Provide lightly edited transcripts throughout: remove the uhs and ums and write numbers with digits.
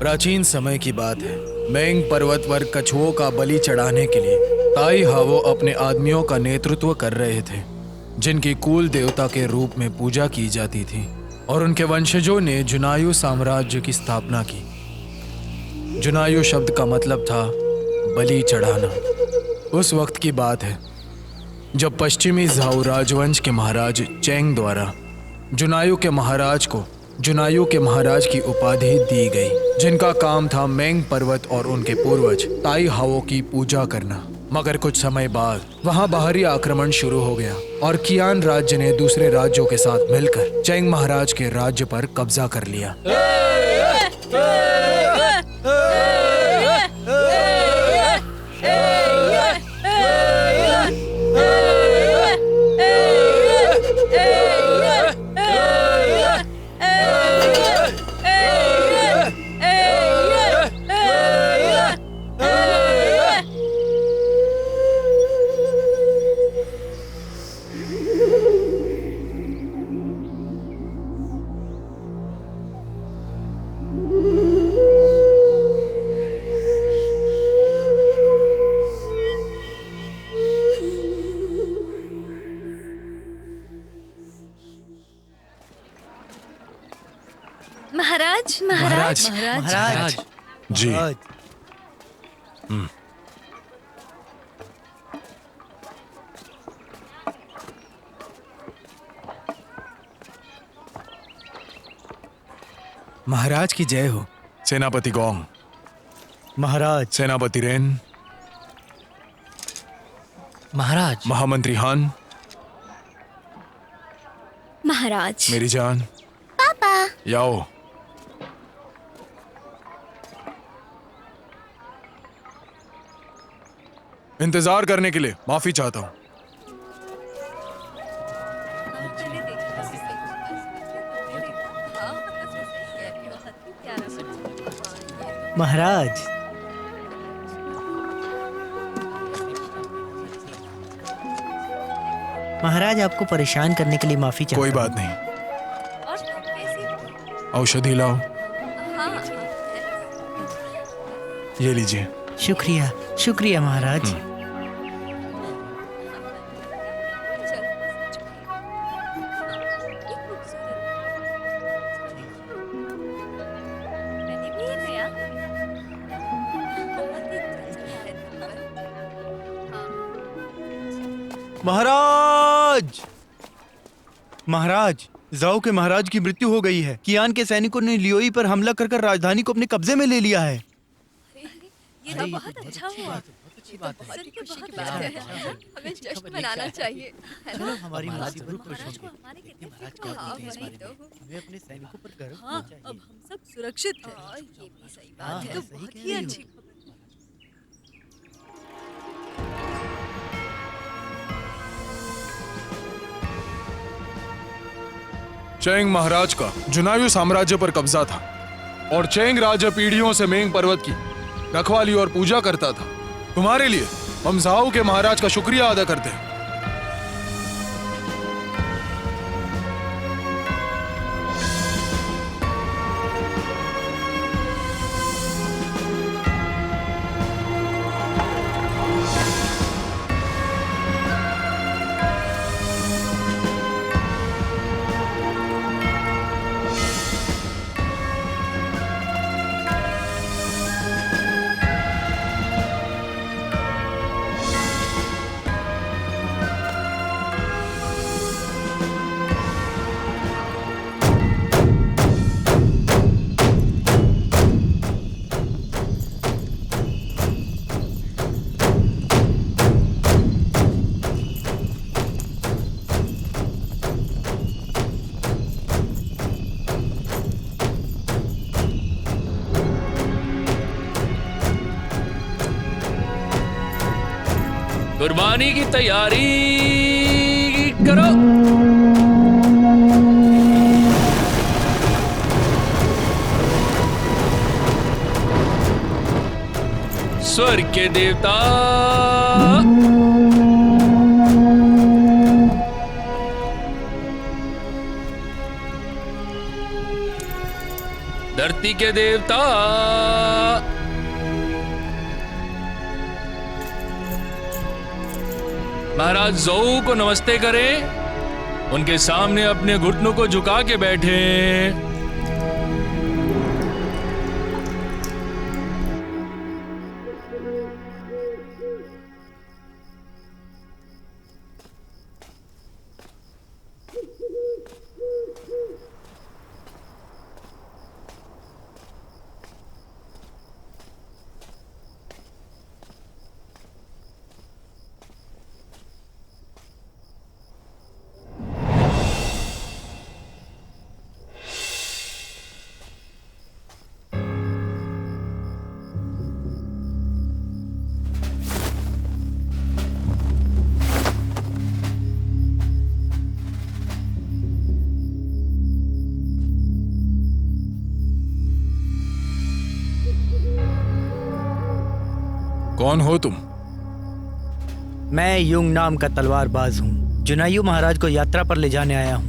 प्राचीन समय की बात है। मैंग पर्वत पर कछुओं का बलि चढ़ाने के लिए ताई हावो अपने आदमियों का नेतृत्व कर रहे थे, जिनकी कुल देवता के रूप में पूजा की जाती थी, और उनके वंशजों ने जुनायु साम्राज्य की स्थापना की। जुनायु शब्द का मतलब था बलि चढ़ाना। उस वक्त की बात है जब पश्चिमी झाऊ राजवंश के महाराज चेंग द्वारा जुनायु के महाराज की उपाधि दी गई, जिनका काम था मैंग पर्वत और उनके पूर्वज ताई हावो की पूजा करना। मगर कुछ समय बाद वहां बाहरी आक्रमण शुरू हो गया और कियान राज्य ने दूसरे राज्यों के साथ मिलकर चेंग महाराज के राज्य पर कब्जा कर लिया। महाराज जी। महाराज की जय हो। सेनापति गोंग। महाराज। सेनापति रेन। महाराज। महामंत्री हान। महाराज। मेरी जान। पापा। याओ। इंतजार करने के लिए माफी चाहता हूं। महाराज। महाराज, आपको परेशान करने के लिए माफी चाहता हूं। कोई बात नहीं। औषधि लाओ। ये लीजिए। शुक्रिया शुक्रिया महाराज। महाराज। महाराज, जाओ के महाराज की मृत्यु हो गई है। कियान के सैनिकों ने लियोई पर हमला कर राजधानी को अपने कब्जे में ले लिया है। ये तो बहुत अच्छा हुआ। अच्छी बात है। खुशी की बात है। हमें जश्न मनाना चाहिए। चलो हमारी मुसीबत खुश होगी। महाराज क्या कहते हैं इस बारे में? हमें अपने सैनिकों पर गर्व हाँ, होना चाहिए। अब हम सब सुरक्षित हैं। ये भी सही बात है। तो बहुत ही अच्छी खबर। चेंग महाराज का जुनायु साम्राज्य पर कब्जा था और चेंग राज्य पीढ़ियों से मेंग पर्वत की रखवाली और पूजा करता था। तुम्हारे लिए हम झाऊ के महाराज का शुक्रिया अदा करते हैं। कुर्बानी की तैयारी करो। स्वर्ग के देवता, धरती के देवता, महाराज जोऊ को नमस्ते करें। उनके सामने अपने घुटनों को झुका के बैठे। कौन हो तुम? मैं युंग नाम का तलवारबाज हूँ। जुनायू महाराज को यात्रा पर ले जाने आया हूँ।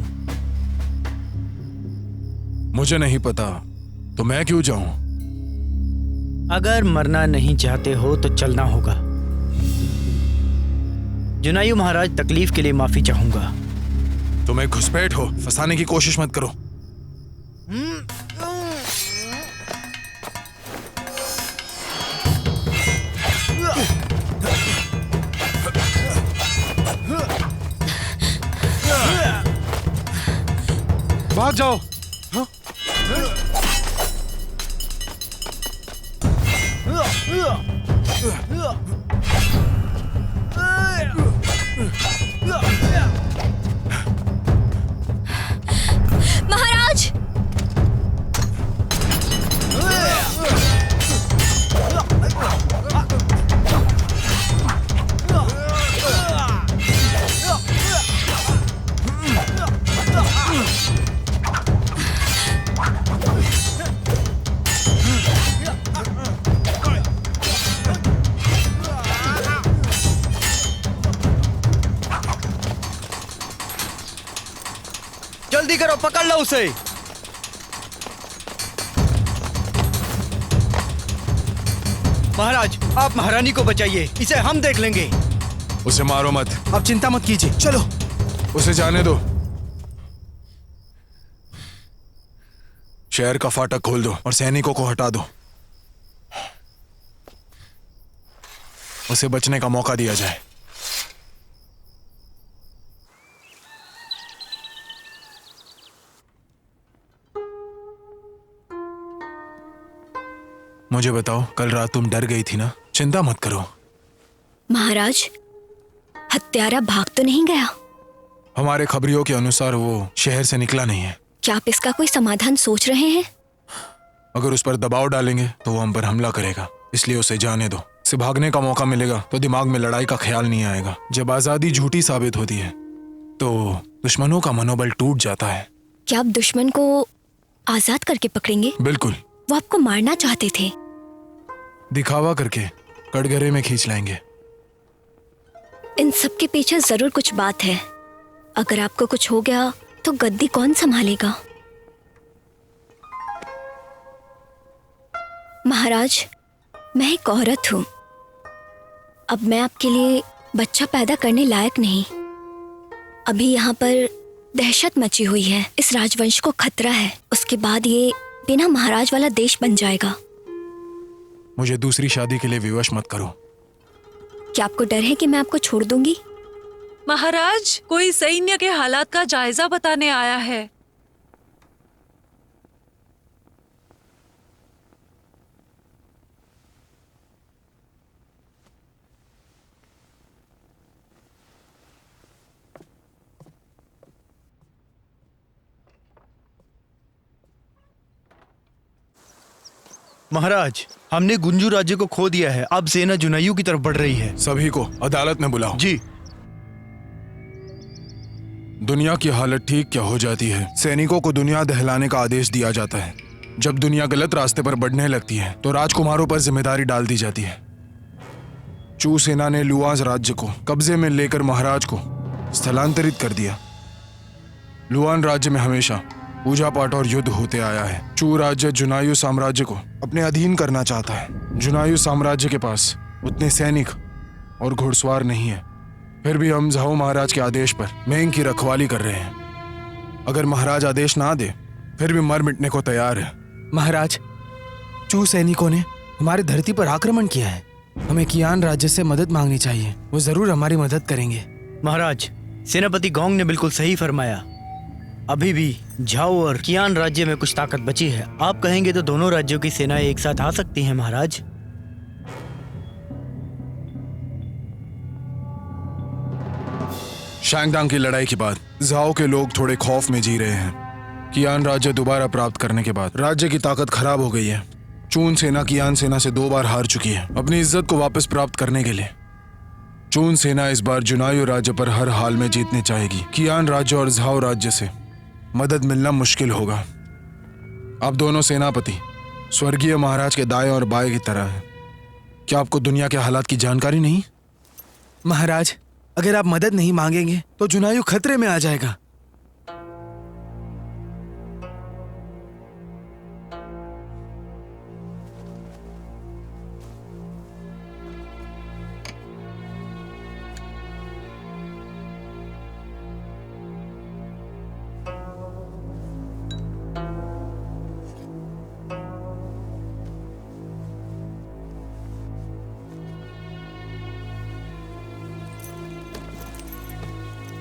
मुझे नहीं पता, तो मैं क्यों जाऊं? अगर मरना नहीं चाहते हो तो चलना होगा। जुनायू महाराज, तकलीफ के लिए माफी चाहूंगा। तुम एक घुसपैठ हो, फंसाने की कोशिश मत करो। भाग जाओ। हाँ? महाराज, जल्दी करो, पकड़ लो उसे। महाराज, आप महारानी को बचाइए, इसे हम देख लेंगे। उसे मारो मत। आप चिंता मत कीजिए, चलो। उसे जाने दो। शहर का फाटक खोल दो और सैनिकों को हटा दो। उसे बचने का मौका दिया जाए। मुझे बताओ, कल रात तुम डर गई थी ना? चिंता मत करो। महाराज, हत्यारा भाग तो नहीं गया? हमारे खबरियों के अनुसार वो शहर से निकला नहीं है। क्या आप इसका कोई समाधान सोच रहे हैं? अगर उस पर दबाव डालेंगे तो वो हम पर हमला करेगा, इसलिए उसे जाने दो। उसे भागने का मौका मिलेगा तो दिमाग में लड़ाई का ख्याल नहीं आएगा। जब आजादी झूठी साबित होती है तो दुश्मनों का मनोबल टूट जाता है। क्या आप दुश्मन को आजाद करके पकड़ेंगे? बिल्कुल। वो आपको मारना चाहते थे। दिखावा करके कटघरे में खींच लाएंगे। इन सब के पीछे जरूर कुछ बात है। अगर आपको कुछ हो गया तो गद्दी कौन संभालेगा? महाराज, मैं एक औरत हूं। अब मैं आपके लिए बच्चा पैदा करने लायक नहीं। अभी यहाँ पर दहशत मची हुई है, इस राजवंश को खतरा है। उसके बाद ये बिना महाराज वाला देश बन जाएगा। मुझे दूसरी शादी के लिए विवश मत करो। क्या आपको डर है कि मैं आपको छोड़ दूंगी? महाराज, कोई सैन्य के हालात का जायजा बताने आया है। महाराज, हमने गुंजू राज्य को खो दिया है। अब सेना जुनायू की तरफ बढ़ रही है। सभी को अदालत में बुलाओ। जी। दुनिया की हालत ठीक क्या हो जाती है? सैनिकों को दुनिया दहलाने का आदेश दिया जाता है। जब दुनिया गलत रास्ते पर बढ़ने लगती है तो राजकुमारों पर जिम्मेदारी डाल दी जाती है। चू सेना ने लुआज राज्य को कब्जे में लेकर महाराज को स्थलांतरित कर दिया। लुआन राज्य में हमेशा पूजा पाठ और युद्ध होते आया है। चू राज्य जुनायु साम्राज्य को अपने अधीन करना चाहता है। जुनायु साम्राज्य के पास उतने सैनिक और घुड़सवार नहीं है, फिर भी हम झाओ महाराज के आदेश पर मेंग की रखवाली कर रहे हैं। अगर महाराज आदेश ना दे फिर भी मर मिटने को तैयार है। महाराज, चू सैनिकों ने हमारी धरती पर आक्रमण किया है। हमें कियान राज्य से मदद मांगनी चाहिए, वो जरूर हमारी मदद करेंगे। महाराज, सेनापति गोंग ने बिल्कुल सही फरमाया। अभी भी झाओ और कियान राज्य में कुछ ताकत बची है। आप कहेंगे तो दोनों राज्यों की सेनाएं एक साथ आ सकती हैं महाराज। शैंगदांग की लड़ाई के बाद झाओ के लोग थोड़े खौफ में जी रहे हैं। कियान राज्य दोबारा प्राप्त करने के बाद राज्य की ताकत खराब हो गई है। चून सेना कियान सेना से 2 बार हार चुकी है। अपनी इज्जत को वापस प्राप्त करने के लिए चून सेना इस बार जुनायु राज्य पर हर हाल में जीतने चाहेगी। कियान राज्य और झाओ राज्य से मदद मिलना मुश्किल होगा। आप दोनों सेनापति स्वर्गीय महाराज के दाएं और बाएं की तरह हैं। क्या आपको दुनिया के हालात की जानकारी नहीं? महाराज, अगर आप मदद नहीं मांगेंगे तो जुनायु खतरे में आ जाएगा।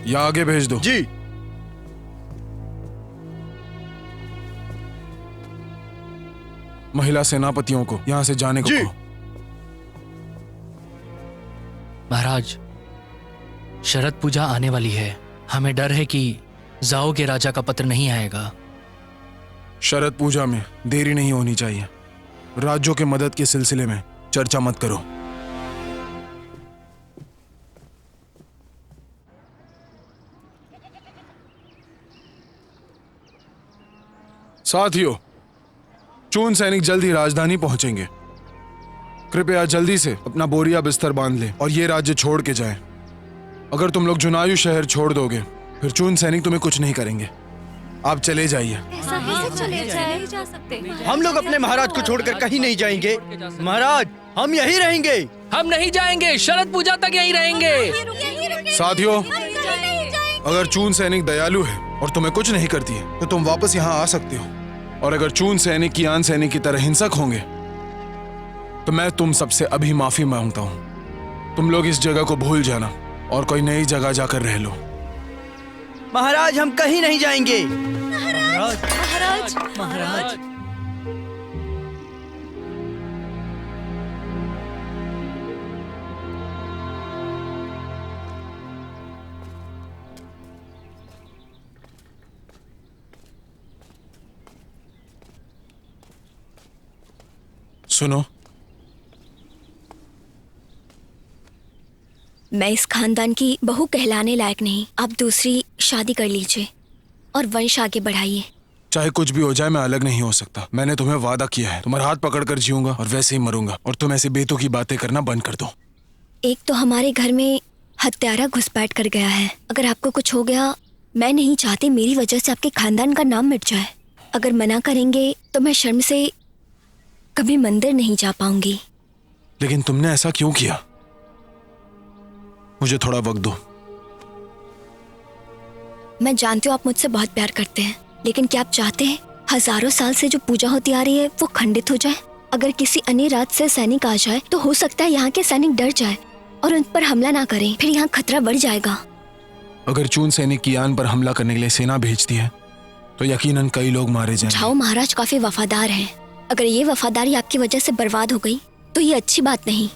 या आगे भेज दो। जी। महिला सेनापतियों को यहां से जाने को जी। कहो। महाराज, शरद पूजा आने वाली है। हमें डर है कि जाओ के राजा का पत्र नहीं आएगा। शरद पूजा में देरी नहीं होनी चाहिए। राज्यों के मदद के सिलसिले में चर्चा मत करो। साथियों, चून सैनिक जल्द ही राजधानी पहुंचेंगे। कृपया जल्दी से अपना बोरिया बिस्तर बांध ले और ये राज्य छोड़ के जाएं। अगर तुम लोग जुनायु शहर छोड़ दोगे फिर चून सैनिक तुम्हें कुछ नहीं करेंगे। आप चले जाइए। ऐसा कैसे चले जाए? नहीं जा सकते। हम लोग अपने महाराज को छोड़कर कहीं नहीं जाएंगे। महाराज, हम यहीं रहेंगे। हम नहीं जाएंगे, शरद पूजा तक यहीं रहेंगे। साथियों, अगर चून सैनिक दयालु है और तुम्हें कुछ नहीं करती है तो तुम वापस यहाँ आ सकते हो। और अगर चून सैनिक कियान सैनिक की तरह हिंसक होंगे तो मैं तुम सबसे अभी माफी मांगता हूँ। तुम लोग इस जगह को भूल जाना और कोई नई जगह जाकर रह लो। महाराज, हम कहीं नहीं जाएंगे। महाराज, महाराज, सुनो, मैं इस खानदान की बहू कहलाने लायक नहीं। आप दूसरी शादी कर लीजिए और वंश आगे बढ़ाइए। चाहे कुछ भी हो जाए मैं अलग नहीं हो सकता। मैंने तुम्हें वादा किया है, तुम्हारा हाथ पकड़कर जीऊंगा और वैसे ही मरूंगा। और तुम ऐसी बेतुकी की बातें करना बंद कर दो। एक तो हमारे घर में हत्यारा घुसपैठ कर गया है। अगर आपको कुछ हो गया, मैं नहीं चाहती मेरी वजह से आपके खानदान का नाम मिट जाए। अगर मना करेंगे तो मैं शर्म से कभी मंदिर नहीं जा पाऊंगी। लेकिन तुमने ऐसा क्यों किया? मुझे थोड़ा वक्त दो। मैं जानती हूँ आप मुझसे बहुत प्यार करते हैं, लेकिन क्या आप चाहते हैं हजारों साल से जो पूजा होती आ रही है वो खंडित हो जाए? अगर किसी अन्य राज्य से सैनिक आ जाए तो हो सकता है यहाँ के सैनिक डर जाए और उन पर हमला ना करें, फिर यहाँ खतरा बढ़ जाएगा। अगर चून सैनिक कियान पर हमला करने के लिए सेना भेजती है तो यकीनन कई लोग मारे जाएंगे। झाओ महाराज काफी वफादार हैं। अगर ये वफादारी आपकी वजह से बर्बाद हो गई तो ये अच्छी बात नहीं।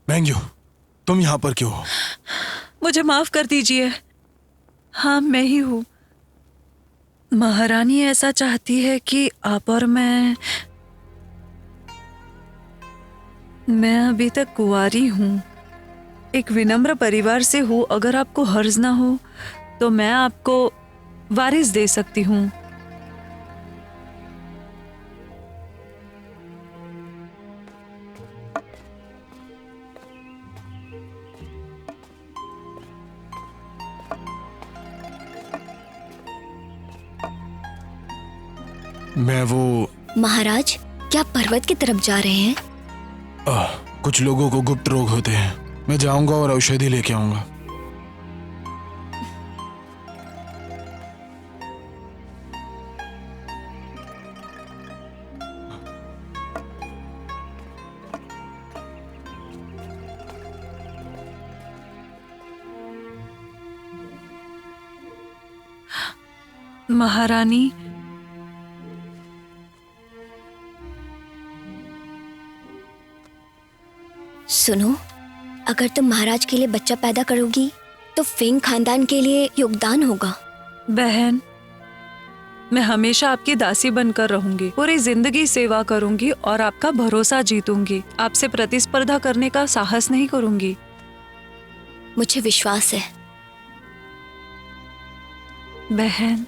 मैंग्यू, तुम यहाँ पर क्यों हो? मुझे माफ कर दीजिए। हाँ, मैं ही हूँ। महारानी ऐसा चाहती है कि आप और मैं अभी तक कुंवारी हूँ, एक विनम्र परिवार से हूँ। अगर आपको हर्ज ना हो तो मैं आपको वारिस दे सकती हूँ। मैं वो महाराज, क्या पर्वत की तरफ जा रहे हैं? कुछ लोगों को गुप्त रोग होते हैं। मैं जाऊंगा और औषधि लेके आऊंगा। महारानी, सुनो, अगर तुम महाराज के लिए बच्चा पैदा करोगी तो फेंग खानदान के लिए योगदान होगा। बहन, मैं हमेशा आपकी दासी बनकर रहूंगी, पूरी जिंदगी सेवा करूंगी और आपका भरोसा जीतूंगी। आपसे प्रतिस्पर्धा करने का साहस नहीं करूंगी। मुझे विश्वास है। बहन,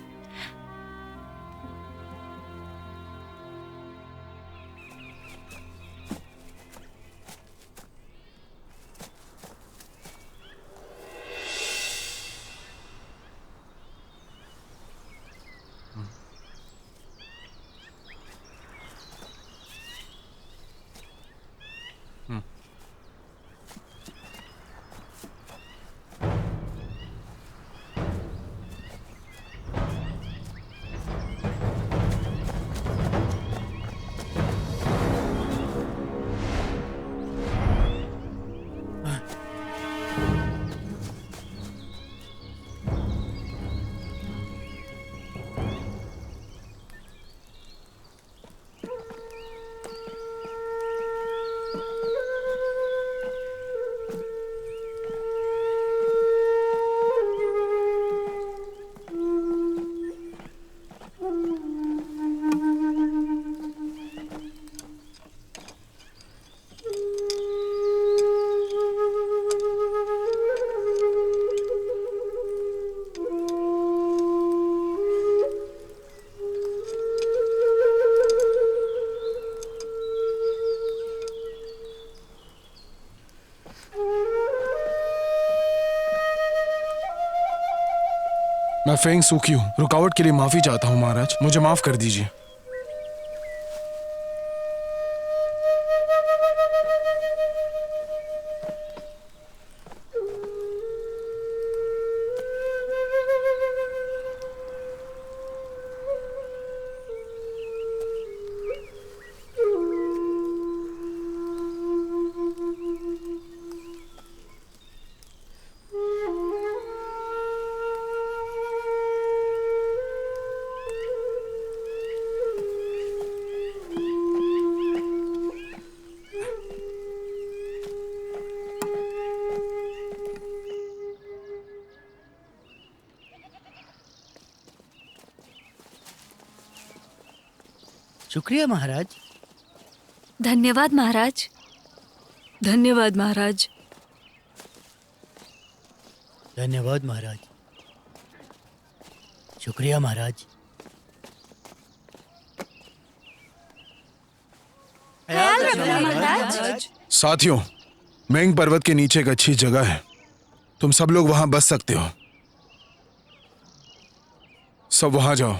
मैं फेंग सूखी हूँ। रुकावट के लिए माफी चाहता हूँ महाराज, मुझे माफ कर दीजिए। शुक्रिया महाराज। धन्यवाद महाराज। धन्यवाद महाराज। धन्यवाद महाराज। शुक्रिया महाराज। ख्याल रखना महाराज। साथियों, मेंग पर्वत के नीचे एक अच्छी जगह है, तुम सब लोग वहां बस सकते हो। सब वहां जाओ।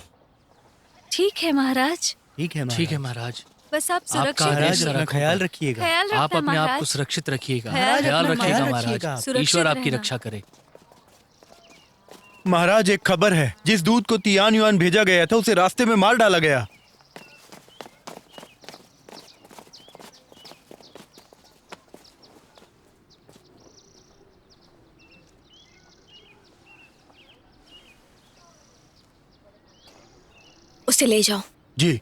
ठीक है महाराज। ठीक है महाराज। ठीक है महाराज। बस आप आपका सुरक्षित आदेश महाराज, रखो। अपना ख्याल रखिएगा। ख्याल रखना आप अपने आप को महाराज। सुरक्षित रखिएगा। ख्याल ख्याल रखना रखिएगा महाराज। महाराज। सुरक्षित ईश्वर आपकी रहना। रक्षा करे। महाराज, एक खबर है, जिस दूत को तियान युआन भेजा गया था उसे रास्ते में मार डाला गया। उसे ले जाओ। जी।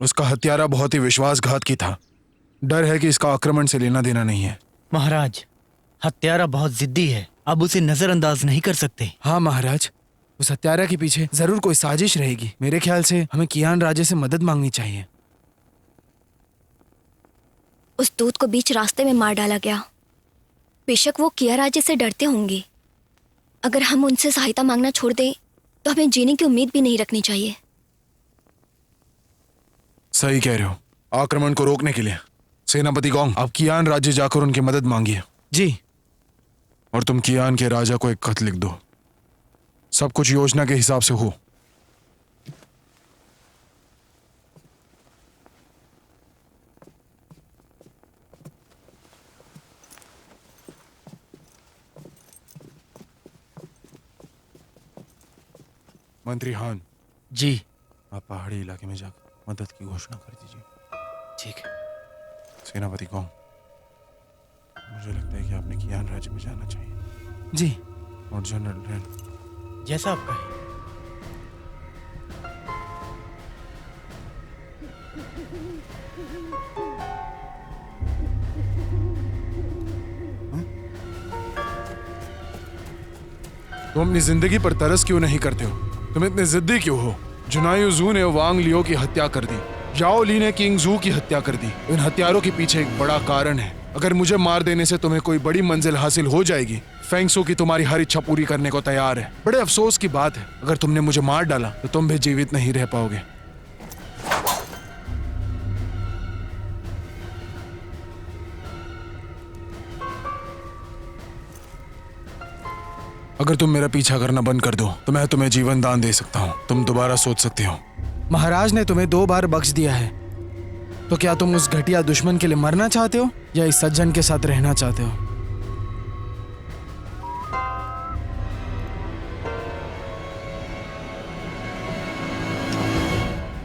उसका हत्यारा बहुत ही विश्वासघात की था। डर है कि इसका आक्रमण से लेना देना नहीं है। महाराज, हत्यारा बहुत जिद्दी है, अब उसे नजरअंदाज नहीं कर सकते। हाँ महाराज, उस हत्यारा के पीछे जरूर कोई साजिश रहेगी। मेरे ख्याल से हमें कियान राजे से मदद मांगनी चाहिए। उस दूत को बीच रास्ते में मार डाला गया। बेशक वो किया राजे से डरते होंगे। अगर हम उनसे सहायता मांगना छोड़ दें तो हमें जीने की उम्मीद भी नहीं रखनी चाहिए। सही कह रहे हो। आक्रमण को रोकने के लिए सेनापति गोंग, आप कियान राज्य जाकर उनकी मदद मांगिए। जी। और तुम कियान के राजा को एक खत लिख दो। सब कुछ योजना के हिसाब से हो। मंत्री हान जी। आप पहाड़ी इलाके में जाकर मदद की घोषणा कर दीजिए। ठीक है। सेनापति गोंग, मुझे लगता है कि आपने कियान राज्य में जाना चाहिए। जी। और जनरल रेन, जैसा आप कहें। तुम अपनी जिंदगी पर तरस क्यों नहीं करते हो? तुम इतने जिद्दी क्यों हो? जुनायू जू ने वांग लियो की हत्या कर दी, याओ ली ने किंग जू की हत्या कर दी। इन हत्यारों के पीछे एक बड़ा कारण है। अगर मुझे मार देने से तुम्हें कोई बड़ी मंजिल हासिल हो जाएगी, फेंगसू की तुम्हारी हर इच्छा पूरी करने को तैयार है। बड़े अफसोस की बात है, अगर तुमने मुझे मार डाला तो तुम भी जीवित नहीं रह पाओगे। अगर तुम मेरा पीछा करना बंद कर दो तो मैं तुम्हें जीवन दान दे सकता हूँ। तुम दोबारा सोच सकते हो। महाराज ने तुम्हें 2 बार बख्श दिया है, तो क्या तुम उस घटिया दुश्मन के लिए मरना चाहते हो या इस सज्जन के साथ रहना चाहते हो?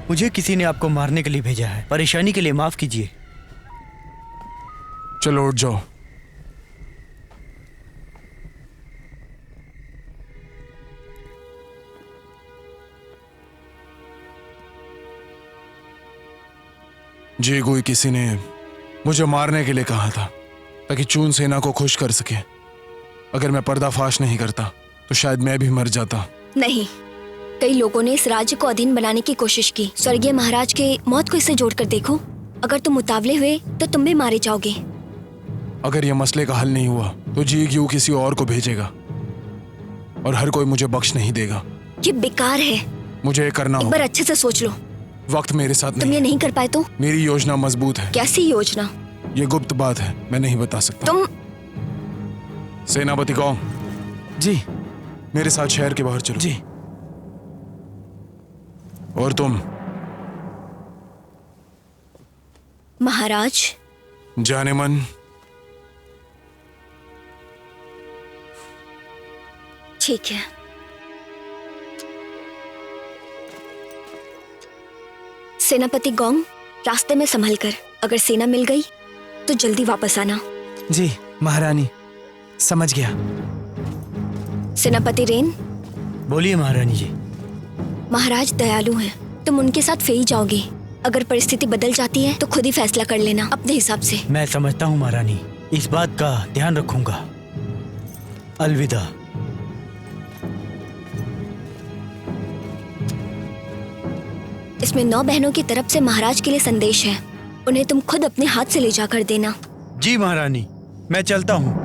मुझे किसी ने आपको मारने के लिए भेजा है। परेशानी के लिए माफ कीजिए। चलो उठ जाओ। जी कोई किसी ने मुझे मारने के लिए कहा था ताकि चून सेना को खुश कर सके। अगर मैं पर्दाफाश नहीं करता तो शायद मैं भी मर जाता। नहीं, कई लोगों ने इस राज्य को अधीन बनाने की कोशिश की। स्वर्गीय महाराज के मौत को इससे जोड़कर देखो। अगर तुम उतावले हुए तो तुम भी मारे जाओगे। अगर यह मसले का हल नहीं हुआ तो जी क्यू किसी और को भेजेगा और हर कोई मुझे बख्श नहीं देगा। ये बेकार है। मुझे ये करना एक होगा। बार अच्छे से सोच लो। वक्त मेरे साथ तुम नहीं ये है। नहीं कर पाए तो? मेरी योजना मजबूत है। कैसी योजना? ये गुप्त बात है, मैं नहीं बता सकता। तुम सेनापति गोंग, जी। मेरे साथ शहर के बाहर चलो। जी। और तुम महाराज, जाने मन, ठीक है। सेनापति गोंग, रास्ते में संभल कर। अगर सेना मिल गई तो जल्दी वापस आना। जी महारानी, समझ गया। सेनापति रेन। बोलिए महारानी जी। महाराज दयालु हैं, तुम उनके साथ फेई जाओगे। अगर परिस्थिति बदल जाती है तो खुद ही फैसला कर लेना अपने हिसाब से। मैं समझता हूँ महारानी, इस बात का ध्यान रखूंगा। अलविदा। इसमें 9 बहनों की तरफ से महाराज के लिए संदेश है। उन्हें तुम खुद अपने हाथ से ले जाकर देना। जी महारानी, मैं चलता हूँ।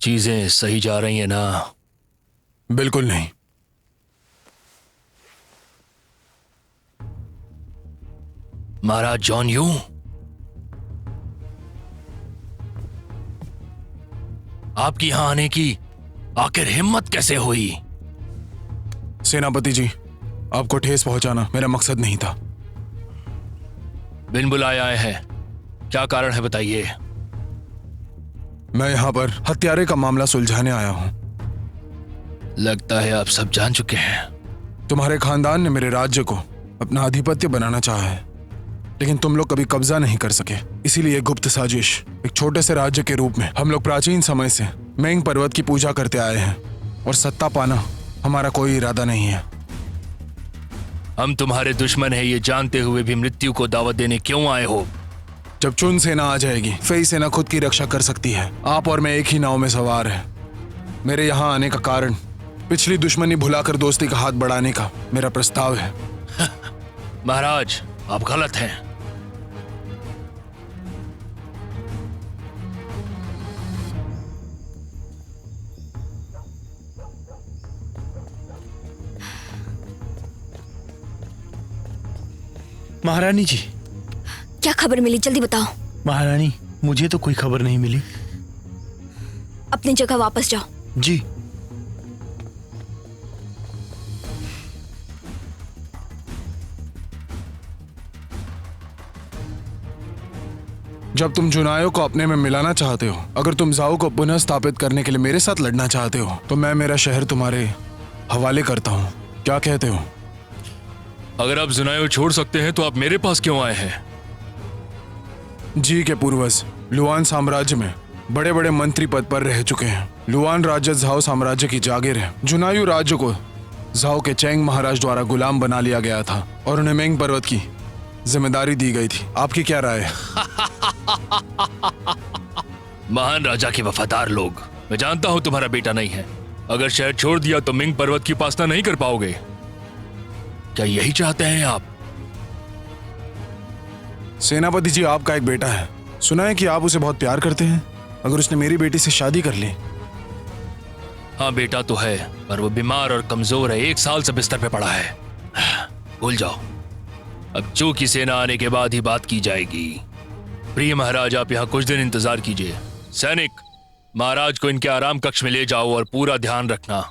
चीजें सही जा रही हैं ना? बिल्कुल नहीं। महाराज जॉन यू, आपकी यहां आने की आखिर हिम्मत कैसे हुई? सेनापति जी, आपको ठेस पहुंचाना मेरा मकसद नहीं था। बिन बुलाए आए हैं, क्या कारण है बताइए। मैं यहाँ पर हत्यारे का मामला सुलझाने आया हूँ। लगता है आप सब जान चुके हैं। तुम्हारे खानदान ने मेरे राज्य को अपना आधिपत्य बनाना चाहा है, लेकिन तुम लोग कभी कब्जा नहीं कर सके। इसीलिए गुप्त साजिश, एक छोटे से राज्य के रूप में हम लोग प्राचीन समय से मेंग पर्वत की पूजा करते आए हैं, और सत्ता पाना हमारा कोई इरादा नहीं है। हम तुम्हारे दुश्मन है ये जानते हुए भी मृत्यु को दावत देने क्यों आए हो? जब चुन सेना आ जाएगी, फेई सेना खुद की रक्षा कर सकती है। आप और मैं एक ही नाव में सवार हैं। मेरे यहाँ आने का कारण पिछली दुश्मनी भुलाकर दोस्ती का हाथ बढ़ाने का मेरा प्रस्ताव है। महाराज, आप गलत हैं। महारानी जी। क्या खबर मिली, जल्दी बताओ। महारानी, मुझे तो कोई खबर नहीं मिली। अपनी जगह वापस जाओ। जी। जब तुम जुनायो को अपने में मिलाना चाहते हो, अगर तुम जाओ को पुनः स्थापित करने के लिए मेरे साथ लड़ना चाहते हो, तो मैं मेरा शहर तुम्हारे हवाले करता हूँ। क्या कहते हो? अगर आप जुनायो छोड़ सकते हैं तो आप मेरे पास क्यों आए हैं? जी के पूर्वज लुआन साम्राज्य में बड़े बड़े मंत्री पद पर रह चुके हैं। लुआन राज्य झाओ साम्राज्य की जागीर है। जुनायु राज्य को झाओ के चैंग महाराज द्वारा गुलाम बना लिया गया था और उन्हें मेंग पर्वत की जिम्मेदारी दी गई थी। आपकी क्या राय है? महान राजा के वफादार लोग, मैं जानता हूं तुम्हारा बेटा नहीं है। अगर शहर छोड़ दिया तो मिंग पर्वत की उपासना नहीं कर पाओगे। क्या यही चाहते हैं आप? सेनापति जी, आपका एक बेटा है। सुना है कि आप उसे बहुत प्यार करते हैं। अगर उसने मेरी बेटी से शादी कर ली। हाँ, बेटा तो है, पर वो बीमार और कमजोर है। 1 साल से बिस्तर पे पड़ा है। भूल जाओ, अब चू की सेना आने के बाद ही बात की जाएगी। प्रिय महाराज, आप यहाँ कुछ दिन इंतजार कीजिए। सैनिक, महाराज को इनके आराम कक्ष में ले जाओ और पूरा ध्यान रखना।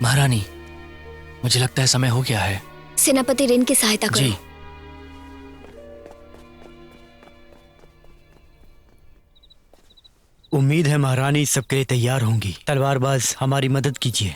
महारानी, मुझे लगता है समय हो गया है। सेनापति रिन की सहायता करो। जी। उम्मीद है महारानी सबके लिए तैयार होंगी। तलवारबाज, हमारी मदद कीजिए।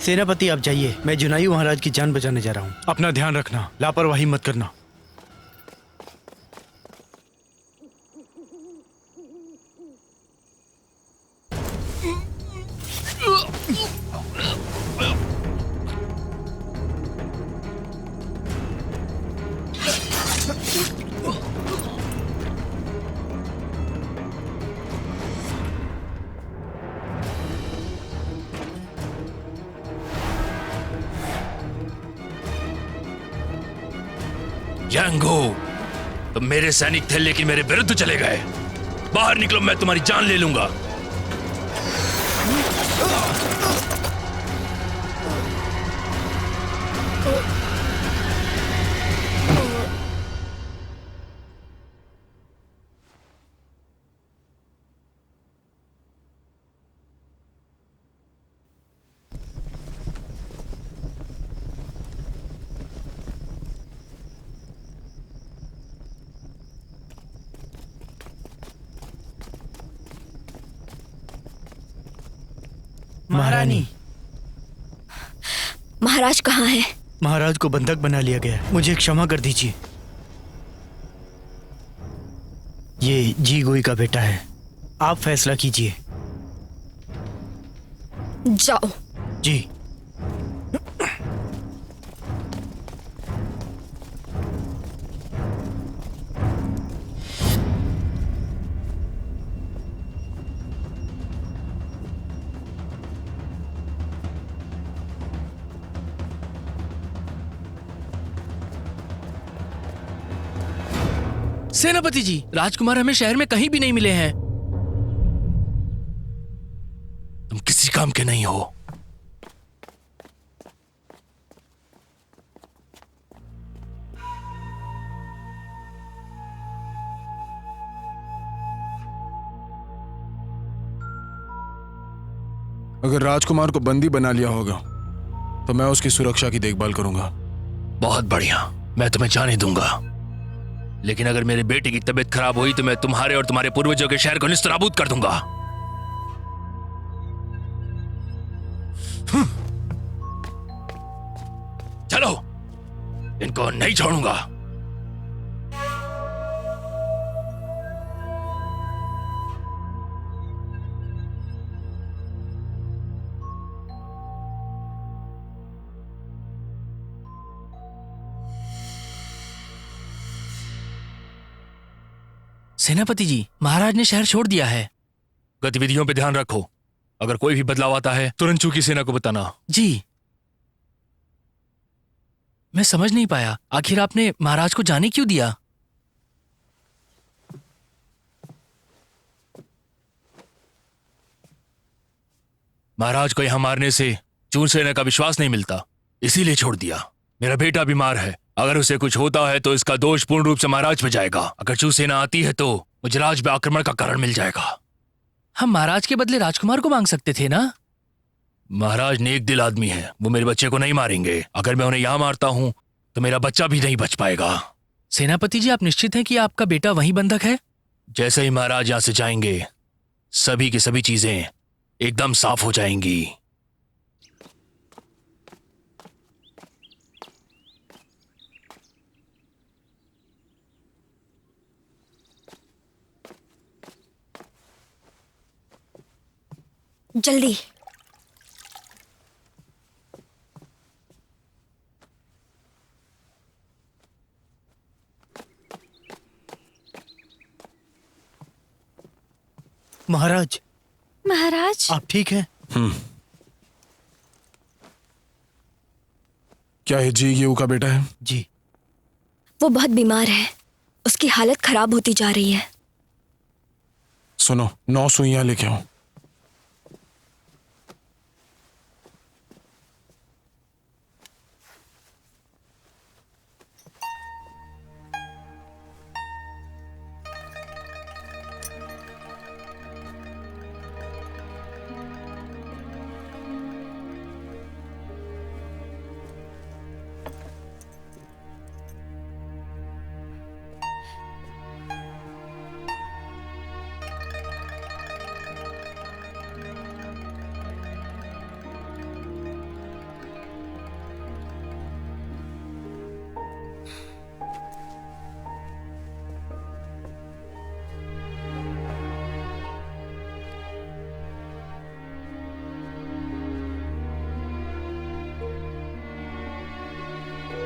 सेनापति आप जाइए, मैं जुनायू महाराज की जान बचाने जा रहा हूँ। अपना ध्यान रखना, लापरवाही मत करना। यांगो, तुम मेरे सैनिक थे लेकिन मेरे विरुद्ध चले गए। बाहर निकलो, मैं तुम्हारी जान ले लूंगा। महारानी, महाराज कहाँ हैं? महाराज को बंधक बना लिया गया है। मुझे क्षमा कर दीजिए। ये जी गोई का बेटा है, आप फैसला कीजिए। जाओ। जी। सेनापति जी, राजकुमार हमें शहर में कहीं भी नहीं मिले हैं। तुम किसी काम के नहीं हो। अगर राजकुमार को बंदी बना लिया होगा तो मैं उसकी सुरक्षा की देखभाल करूंगा। बहुत बढ़िया, मैं तुम्हें जाने दूंगा। लेकिन अगर मेरे बेटे की तबीयत खराब हुई तो मैं तुम्हारे और तुम्हारे पूर्वजों के शहर को निस्तराबूत कर दूंगा। चलो, इनको नहीं छोड़ूंगा। सेनापति जी, महाराज ने शहर छोड़ दिया है। गतिविधियों पे ध्यान रखो। अगर कोई भी बदलाव आता है तुरंत चूकी सेना को बताना। जी। मैं समझ नहीं पाया, आखिर आपने महाराज को जाने क्यों दिया? महाराज को यहां मारने से चून सेना का विश्वास नहीं मिलता, इसीलिए छोड़ दिया। मेरा बेटा बीमार है, अगर उसे कुछ होता है तो इसका दोष पूर्ण रूप से महाराज पे जाएगा। अगर चू सेना आती है तो मुझे राज पे आक्रमण का कारण मिल जाएगा। हम महाराज के बदले राजकुमार को मांग सकते थे ना? महाराज नेक दिल आदमी है, वो मेरे बच्चे को नहीं मारेंगे। अगर मैं उन्हें यहां मारता हूं तो मेरा बच्चा भी नहीं बच पाएगा। सेनापति जी, आप निश्चित हैं कि आपका बेटा वहीं बंधक है? जैसे ही महाराज यहां से जाएंगे सभी की सभी चीजें एकदम साफ हो जाएंगी। जल्दी। महाराज। महाराज, आप ठीक हैं? क्या है जी गेऊ का बेटा है? जी। वो बहुत बीमार है, उसकी हालत खराब होती जा रही है। सुनो, 9 सुइयां लेके आओ।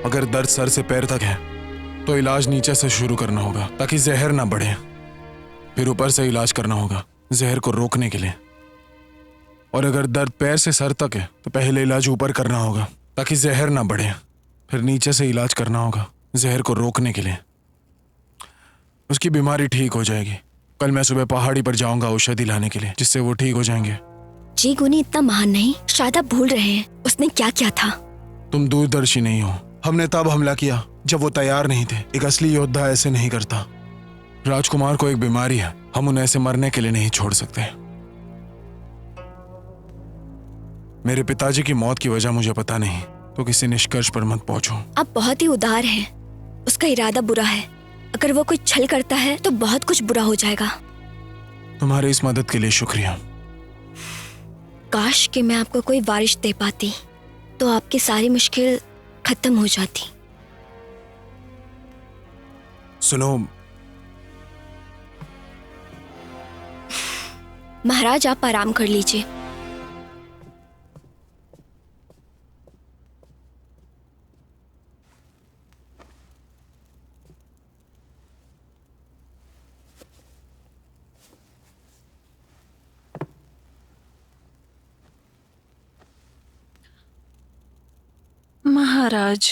अगर दर्द सर से पैर तक है तो इलाज नीचे से शुरू करना होगा ताकि जहर ना बढ़े। फिर ऊपर से इलाज करना होगा जहर को रोकने के लिए। और अगर दर्द पैर से सर तक है तो पहले इलाज ऊपर करना होगा ताकि जहर ना बढ़े। फिर नीचे से इलाज करना होगा जहर को रोकने के लिए। उसकी बीमारी ठीक हो जाएगी। कल मैं सुबह पहाड़ी पर जाऊंगा औषधि लाने के लिए, जिससे वो ठीक हो जाएंगे। जी गुनी इतना महान नहीं, शायद आप भूल रहे हैं उसने क्या किया था। तुम दूरदर्शी नहीं हो। हमने तब हमला किया जब वो तैयार नहीं थे। एक असली योद्धा ऐसे नहीं करता। राजकुमार को एक बीमारी है, हम उन्हें ऐसे मरने के लिए नहीं छोड़ सकते। मेरे पिताजी की मौत की वजह मुझे पता नहीं, तो किसी निष्कर्ष पर मत पहुंचो। आप बहुत ही उदार हैं। उसका इरादा बुरा है। अगर वो कोई छल करता है तो बहुत कुछ बुरा हो जाएगा। तुम्हारी इस मदद के लिए शुक्रिया। काश कि मैं आपको कोई वारिश दे पाती तो आपकी सारी मुश्किल खत्म हो जाती। सुनो महाराज, आप आराम कर लीजिए। महाराज,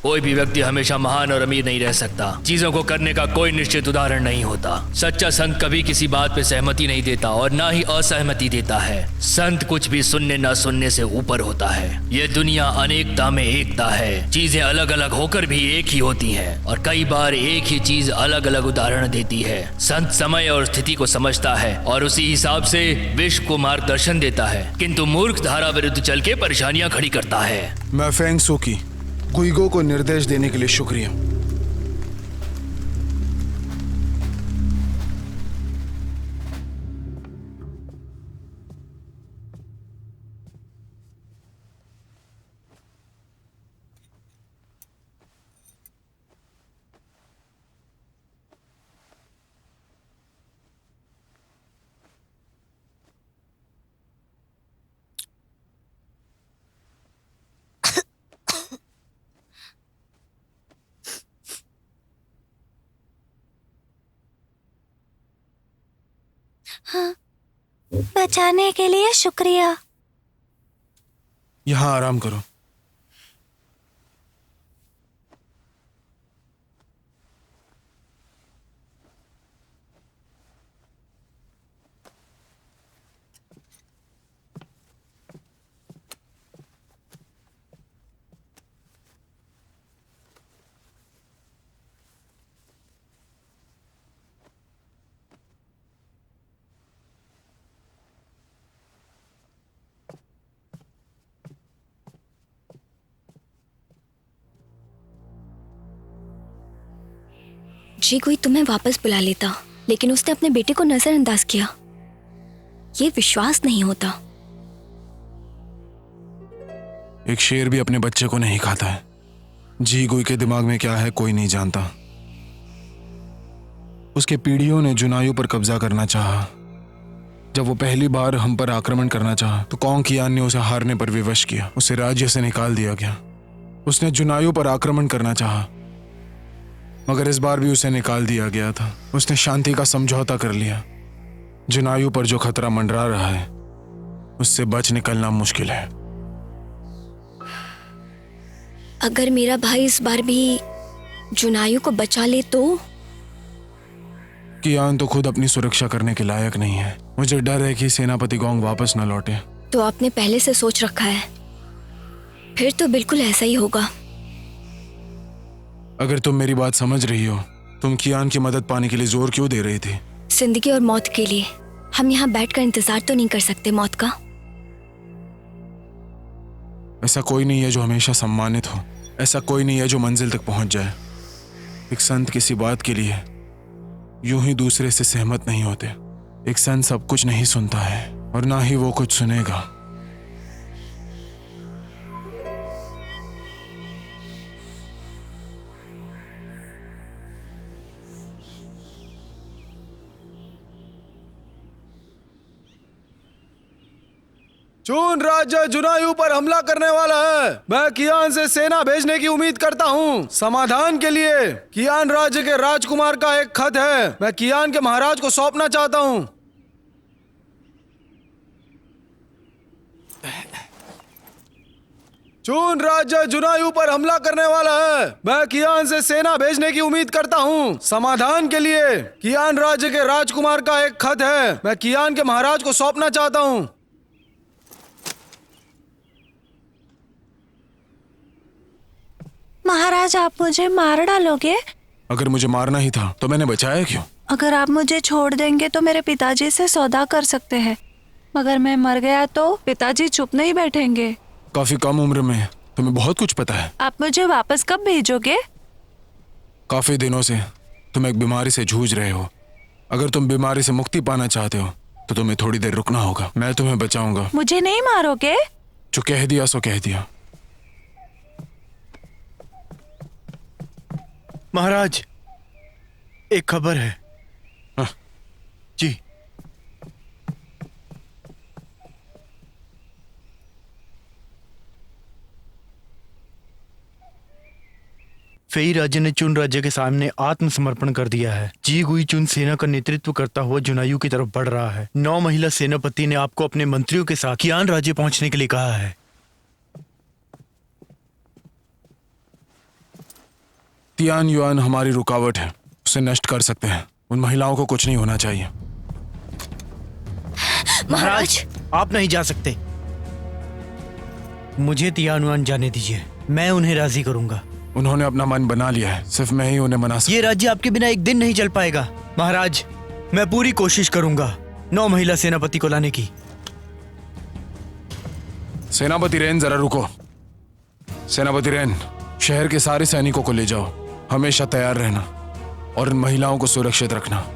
कोई भी व्यक्ति हमेशा महान और अमीर नहीं रह सकता। चीजों को करने का कोई निश्चित उदाहरण नहीं होता। सच्चा संत कभी किसी बात पे सहमति नहीं देता और ना ही असहमति देता है। संत कुछ भी सुनने ना सुनने से ऊपर होता है। ये दुनिया अनेकता में एकता है। चीजें अलग अलग होकर भी एक ही होती हैं और कई बार एक ही चीज अलग अलग उदाहरण देती है। संत समय और स्थिति को समझता है और उसी हिसाब से विश्व को मार्गदर्शन देता है, किंतु मूर्ख धारा विरुद्ध चल के परेशानियां खड़ी करता है। मैं फेंग सू की गुइगो को निर्देश देने के लिए शुक्रिया। हाँ, बचाने के लिए शुक्रिया। यहाँ आराम करो। जी कोई तुम्हें वापस बुला लेता, लेकिन उसने अपने बेटे को नजरअंदाज किया। ये विश्वास नहीं होता। एक शेर भी अपने बच्चे को नहीं खाता है। जी गुई के दिमाग में क्या है कोई नहीं जानता। उसके पीढ़ियों ने जुनायू पर कब्जा करना चाहा। जब वो पहली बार हम पर आक्रमण करना चाहा तो कौन कियान ने उसे हारने पर विवश किया। उसे राज्य से निकाल दिया गया। उसने जुनायू पर आक्रमण करना चाहा, मगर इस बार भी उसे निकाल दिया गया था। उसने शांति का समझौता कर लिया। जुनायू पर जो खतरा मंडरा रहा है उससे बच निकलना मुश्किल है। अगर मेरा भाई इस बार भी जुनायू को बचा ले तो? कियान तो खुद अपनी सुरक्षा करने के लायक नहीं है। मुझे डर है कि सेनापति गोंग वापस न लौटे। तो आपने पहले से सोच रखा है? फिर तो बिल्कुल ऐसा ही होगा। अगर तुम मेरी बात समझ रही हो, तुम कियान की मदद पाने के लिए जोर क्यों दे रही थी? जिंदगी और मौत के लिए हम यहाँ बैठकर इंतजार तो नहीं कर सकते मौत का। ऐसा कोई नहीं है जो हमेशा सम्मानित हो। ऐसा कोई नहीं है जो मंजिल तक पहुंच जाए। एक संत किसी बात के लिए यूं ही दूसरे से सहमत नहीं होते। एक संत सब कुछ नहीं सुनता है और ना ही वो कुछ सुनेगा। चून राज्य जुनायू पर हमला करने वाला है। मैं कियान से सेना भेजने की उम्मीद करता हूँ समाधान के लिए। कियान राज्य के राजकुमार का एक खत है, मैं कियान के महाराज को सौंपना चाहता हूँ। चून राज्य जुनायू पर हमला करने वाला है। मैं कियान से सेना भेजने की उम्मीद करता हूँ समाधान के लिए। कियान राज्य के राजकुमार का एक खत है, मैं कियान के महाराज को सौंपना चाहता हूँ। महाराज, आप मुझे मार डालोगे? अगर मुझे मारना ही था तो मैंने बचाया क्यों? अगर आप मुझे छोड़ देंगे तो मेरे पिताजी से सौदा कर सकते हैं, मगर मैं मर गया तो पिताजी चुप नहीं बैठेंगे। काफी कम उम्र में तुम्हें बहुत कुछ पता है। आप मुझे वापस कब भेजोगे? काफी दिनों से तुम एक बीमारी से जूझ रहे हो। अगर तुम बीमारी से मुक्ति पाना चाहते हो तो तुम्हें थोड़ी देर रुकना होगा। मैं तुम्हें बचाऊंगा। मुझे नहीं मारोगे? जो कह दिया सो कह दिया। महाराज, एक खबर है। हाँ। जी। फेई राज्य ने चुन राज्य के सामने आत्मसमर्पण कर दिया है। जी गुई चुन सेना का नेतृत्व करता हुआ जुनायू की तरफ बढ़ रहा है। 9 महिला सेनापति ने आपको अपने मंत्रियों के साथ कियान राज्य पहुंचने के लिए कहा है। तियान युआन हमारी रुकावट है, उसे नष्ट कर सकते हैं। उन महिलाओं को कुछ नहीं होना चाहिए। महाराज, आप नहीं जा सकते। मुझे तियानुआन जाने दीजिए, मैं उन्हें राजी करूंगा। उन्होंने अपना मन बना लिया है, सिर्फ मैं ही उन्हें मना सकता। ये राज्य आपके बिना एक दिन नहीं चल पाएगा। महाराज, मैं पूरी कोशिश करूंगा 9 महिला सेनापति को लाने की। सेनापति रेन, जरा रुको। सेनापति रेन, शहर के सारे सैनिकों को ले जाओ। हमेशा तैयार रहना और इन महिलाओं को सुरक्षित रखना।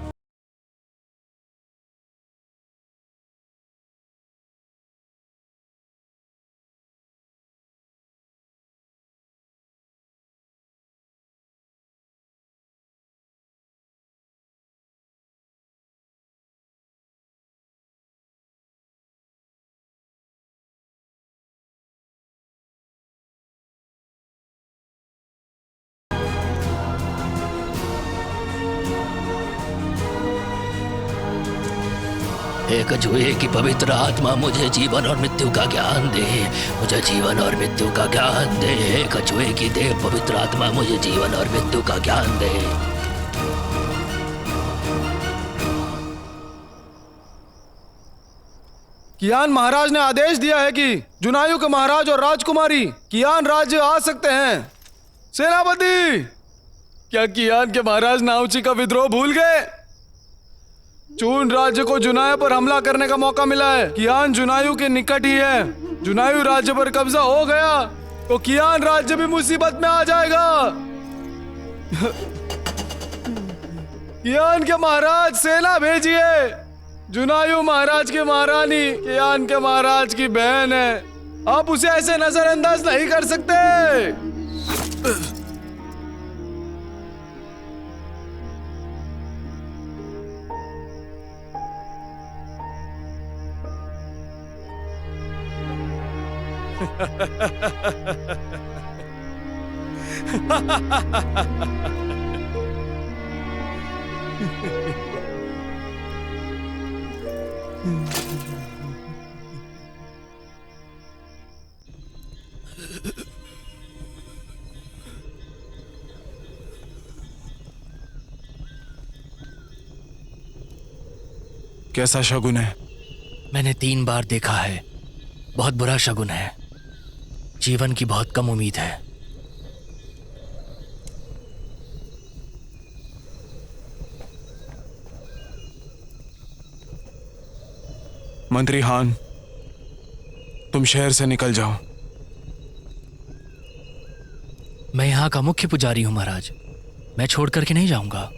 हे कछुए की पवित्र आत्मा, मुझे जीवन और मृत्यु का ज्ञान दे। मुझे जीवन और मृत्यु का ज्ञान दे। हे कछुए की देव पवित्र आत्मा, मुझे जीवन और मृत्यु का ज्ञान दे। कियान महाराज ने आदेश दिया है कि जुनायू के महाराज और राजकुमारी कियान राज्य आ सकते हैं। सेनापति, क्या कियान के महाराज नाउची का विद्रोह भूल गए? चून राज्य को जुनायू पर हमला करने का मौका मिला है। कियान जुनायू के निकट ही है। जुनायू राज्य पर कब्जा हो गया तो कियान राज्य भी मुसीबत में आ जाएगा। कियान के महाराज, सेना भेजिए। जुनायू महाराज की महारानी कियान के महाराज की बहन है। आप उसे ऐसे नजरअंदाज नहीं कर सकते। कैसा शगुन है? मैंने 3 बार देखा है। बहुत बुरा शगुन है। जीवन की बहुत कम उम्मीद है। मंत्री हान, तुम शहर से निकल जाओ। मैं यहाँ का मुख्य पुजारी हूँ महाराज। मैं छोड़ करके नहीं जाऊंगा।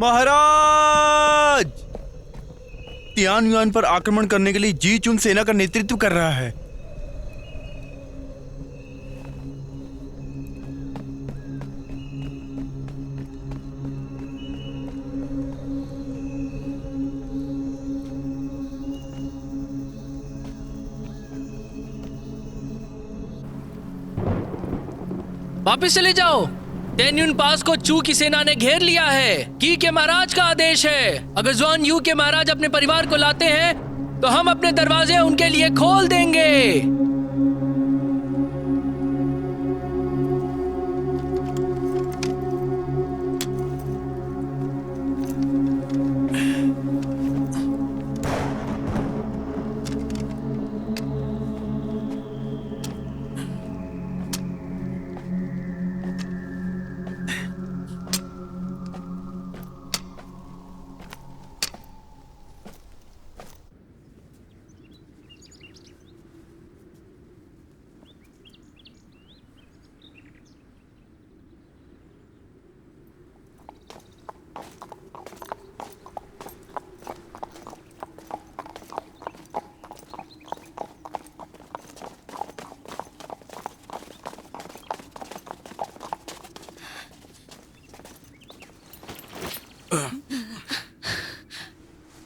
महाराज, तियानयुआन पर आक्रमण करने के लिए जी चुन सेना का नेतृत्व कर रहा है। वापिस चले जाओ। तेन्युन पास को चू की सेना ने घेर लिया है। की के महाराज का आदेश है, अगर जुआन यू के महाराज अपने परिवार को लाते हैं तो हम अपने दरवाजे उनके लिए खोल देंगे।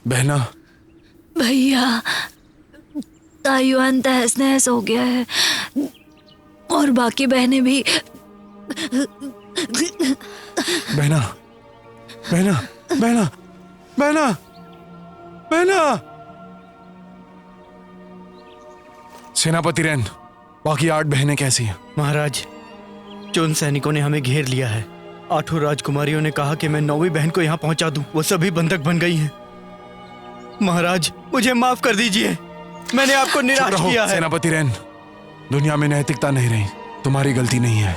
बहना, भैया, तायुआन तहस नहस हो गया है और बाकी बहनें भी। बहना, बहना, बहना, बहना, बहना। सेनापति रैन, बाकी 8 बहनें कैसी हैं? महाराज, चुन सैनिकों ने हमें घेर लिया है। 8 राजकुमारियों ने कहा कि मैं 9वीं बहन को यहाँ पहुंचा दूं। वो सभी बंधक बन गई हैं। महाराज, मुझे माफ कर दीजिए, मैंने आपको निराश किया है। सेनापति रैन, दुनिया में नैतिकता नहीं रही, तुम्हारी गलती नहीं है।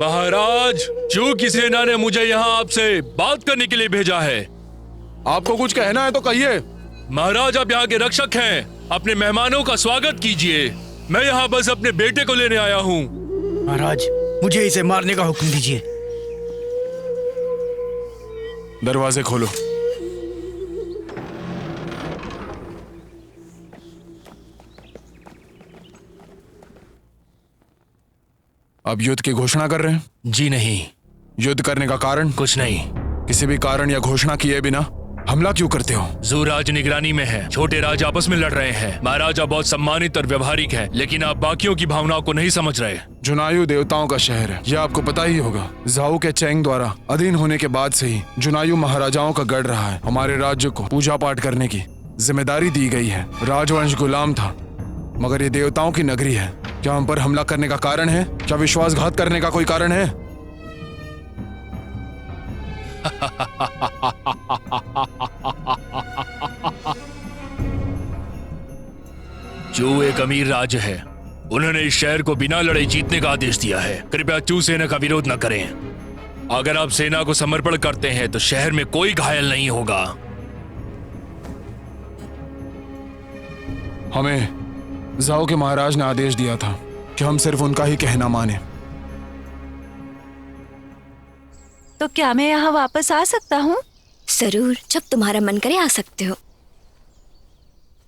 महाराज, चू की सेना ने मुझे यहाँ आपसे बात करने के लिए भेजा है। आपको कुछ कहना है तो कहिए। महाराज, आप यहाँ के रक्षक हैं, अपने मेहमानों का स्वागत कीजिए। मैं यहाँ बस अपने बेटे को लेने आया हूँ। महाराज, मुझे इसे मारने का हुक्म दीजिए। दरवाजे खोलो। अब युद्ध की घोषणा कर रहे हैं? जी नहीं। युद्ध करने का कारण? कुछ नहीं। किसी भी कारण या घोषणा किए बिना हमला क्यों करते हो? जू राज निगरानी में है। छोटे राज आपस में लड़ रहे हैं। महाराजा बहुत सम्मानित और व्यवहारिक है, लेकिन आप बाकियों की भावनाओं को नहीं समझ रहे। जुनायू देवताओं का शहर है, यह आपको पता ही होगा। जाओ के चैंग द्वारा अधीन होने के बाद से ही जुनायू महाराजाओं का गढ़ रहा है। हमारे राज्य को पूजा पाठ करने की जिम्मेदारी दी गई है। राजवंश गुलाम था, मगर ये देवताओं की नगरी है। क्या हम पर हमला करने का कारण है? क्या विश्वासघात करने का कोई कारण है? जो एक अमीर राज्य है, उन्होंने इस शहर को बिना लड़ाई जीतने का आदेश दिया है। कृपया चू सेना का विरोध न करें। अगर आप सेना को समर्पण करते हैं तो शहर में कोई घायल नहीं होगा। हमें जाओ के महाराज ने आदेश दिया था कि हम सिर्फ उनका ही कहना माने। तो क्या मैं यहाँ वापस आ सकता हूँ? जरूर, जब तुम्हारा मन करे आ सकते हो।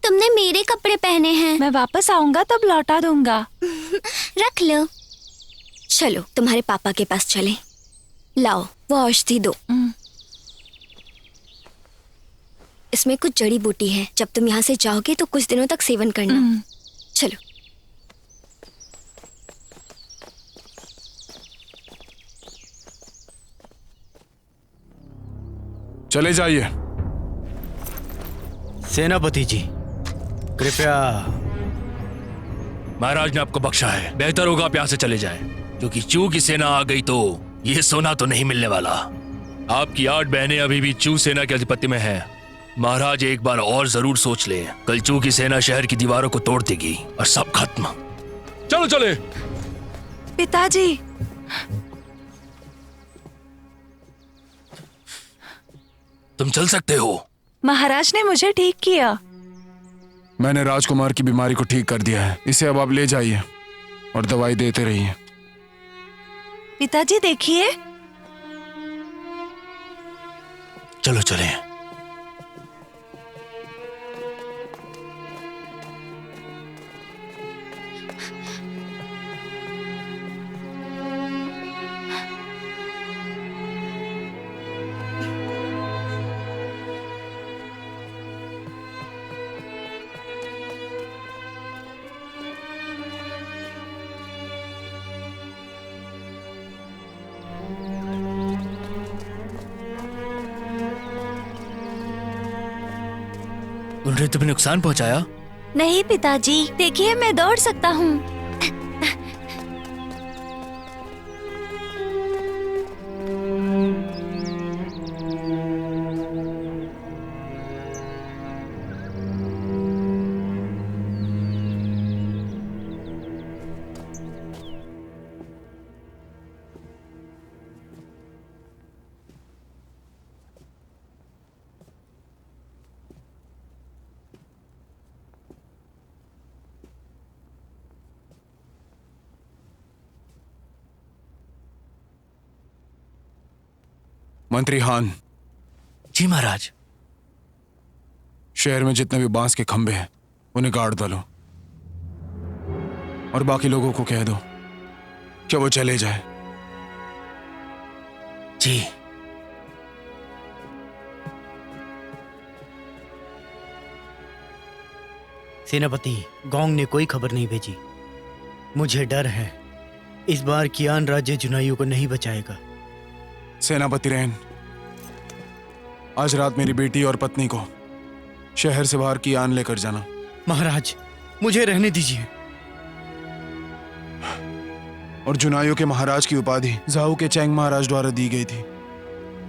तुमने मेरे कपड़े पहने हैं। मैं वापस आऊंगा तब लौटा दूंगा। रख लो। चलो तुम्हारे पापा के पास चलें। लाओ वो औषधि दो। इसमें कुछ जड़ी बूटी है। जब तुम यहाँ से जाओगे तो कुछ दिनों तक सेवन करना। चलो। चले जाइए। सेनापति जी, कृपया। महाराज ने आपको बख्शा है। बेहतर होगा आप यहाँ से चले जाएं, क्योंकि चू की सेना आ गई तो ये सोना तो नहीं मिलने वाला। आपकी 8 बहनें अभी भी चू सेना के अधिपत्य में हैं। महाराज एक बार और जरूर सोच लें। कल चू की सेना शहर की दीवारों को तोड़ देगी और सब खत्म। चलो चले। पिताजी, तुम चल सकते हो। महाराज ने मुझे ठीक किया। मैंने राजकुमार की बीमारी को ठीक कर दिया है। इसे अब आप ले जाइए और दवाई देते रहिए। पिताजी देखिए। चलो चले। उन्होंने तुम्हें नुकसान पहुंचाया? नहीं पिताजी, देखिए मैं दौड़ सकता हूँ। मंत्री हान। जी महाराज। शहर में जितने भी बांस के खंभे हैं उन्हें गाड़ डालो और बाकी लोगों को कह दो कि वो चले जाए। जी। सेनापति, गोंग ने कोई खबर नहीं भेजी। मुझे डर है इस बार कियान राज्य जुनाइयों को नहीं बचाएगा। सेनापति रैन, आज रात मेरी बेटी और पत्नी को शहर से बाहर कियान लेकर जाना। महाराज, मुझे रहने दीजिए। और जुनाइयों के महाराज की उपाधि जाओ के चैंग महाराज द्वारा दी गई थी।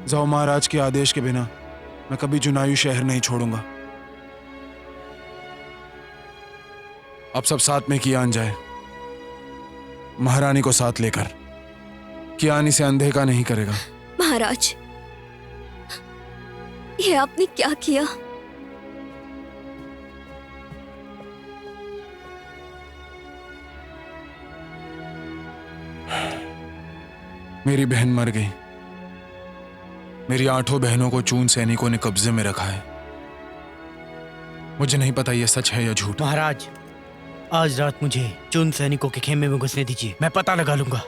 जाओ महाराज के आदेश के बिना मैं कभी जुनायू शहर नहीं छोड़ूंगा। अब सब साथ में कियान जाए, महारानी को साथ लेकर। कियान इसे अनदेखा नहीं करेगा। महाराज, ये आपने क्या किया? मेरी बहन मर गई। मेरी 8 बहनों को चून सैनिकों ने कब्जे में रखा है। मुझे नहीं पता ये सच है या झूठ। महाराज, आज रात मुझे चुन सैनिकों के खेमे में घुसने दीजिए, मैं पता लगा लूंगा।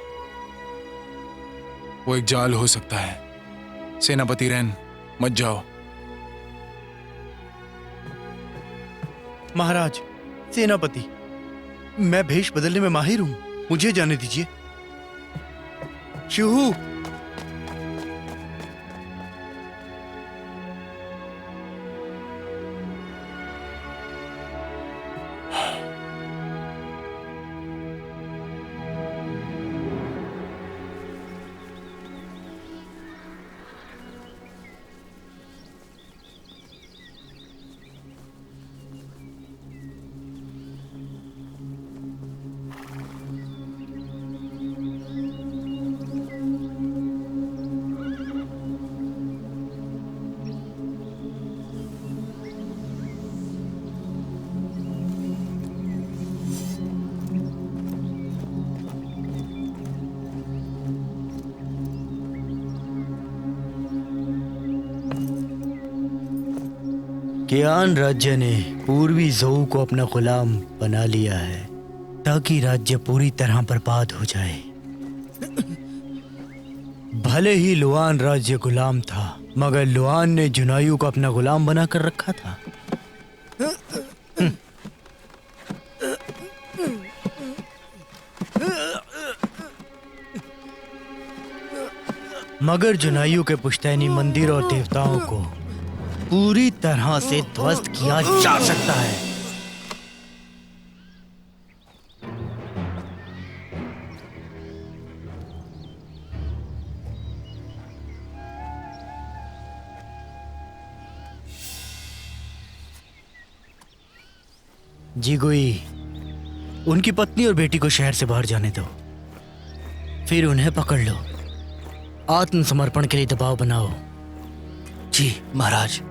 वो एक जाल हो सकता है। सेनापति रैन, मत जाओ। महाराज, सेनापति, मैं भेष बदलने में माहिर हूं, मुझे जाने दीजिए। शिहू, कियान राज्य ने पूर्वी जोऊ को अपना गुलाम बना लिया है ताकि राज्य पूरी तरह बर्बाद हो जाए। भले ही लुआन राज्य गुलाम था, मगर लुआन ने जुनायू को अपना गुलाम बनाकर रखा था। मगर जुनायू के पुश्तैनी मंदिर और देवताओं को पूरी तरह से ध्वस्त किया जा सकता है। जीगुई, उनकी पत्नी और बेटी को शहर से बाहर जाने दो, फिर उन्हें पकड़ लो। आत्मसमर्पण के लिए दबाव बनाओ। जी महाराज।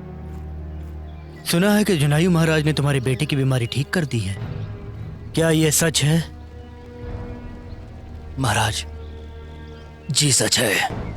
सुना है कि जुनायू महाराज ने तुम्हारी बेटी की बीमारी ठीक कर दी है, क्या यह सच है? महाराज जी सच है।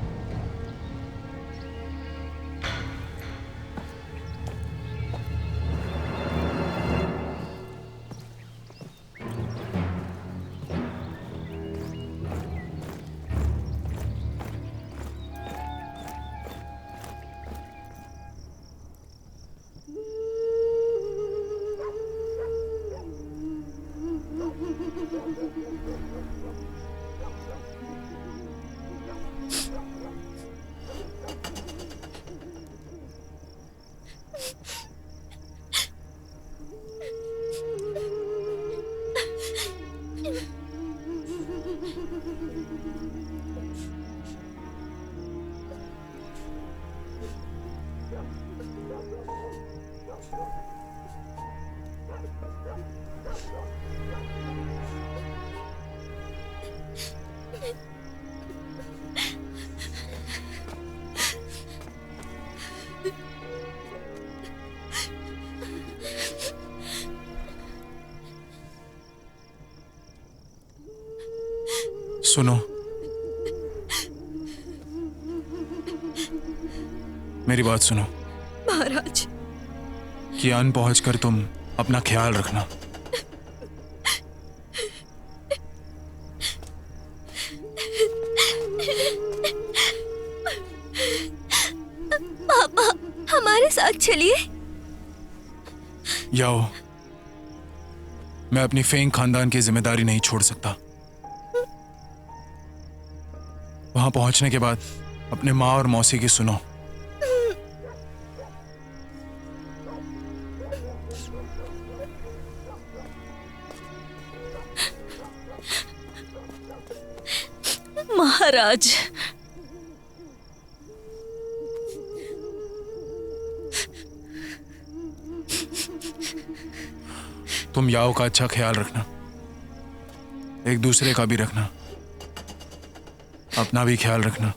सुनो, मेरी बात सुनो। महाराज। कियान पहुंचकर तुम अपना ख्याल रखना। पापा, हमारे साथ चलिए। याओ, मैं अपनी फेंग खानदान की जिम्मेदारी नहीं छोड़ सकता। वहां पहुंचने के बाद अपने माँ और मौसी की सुनो। महाराज। तुम याओ का अच्छा ख्याल रखना, एक दूसरे का भी रखना, अपना भी ख्याल रखना।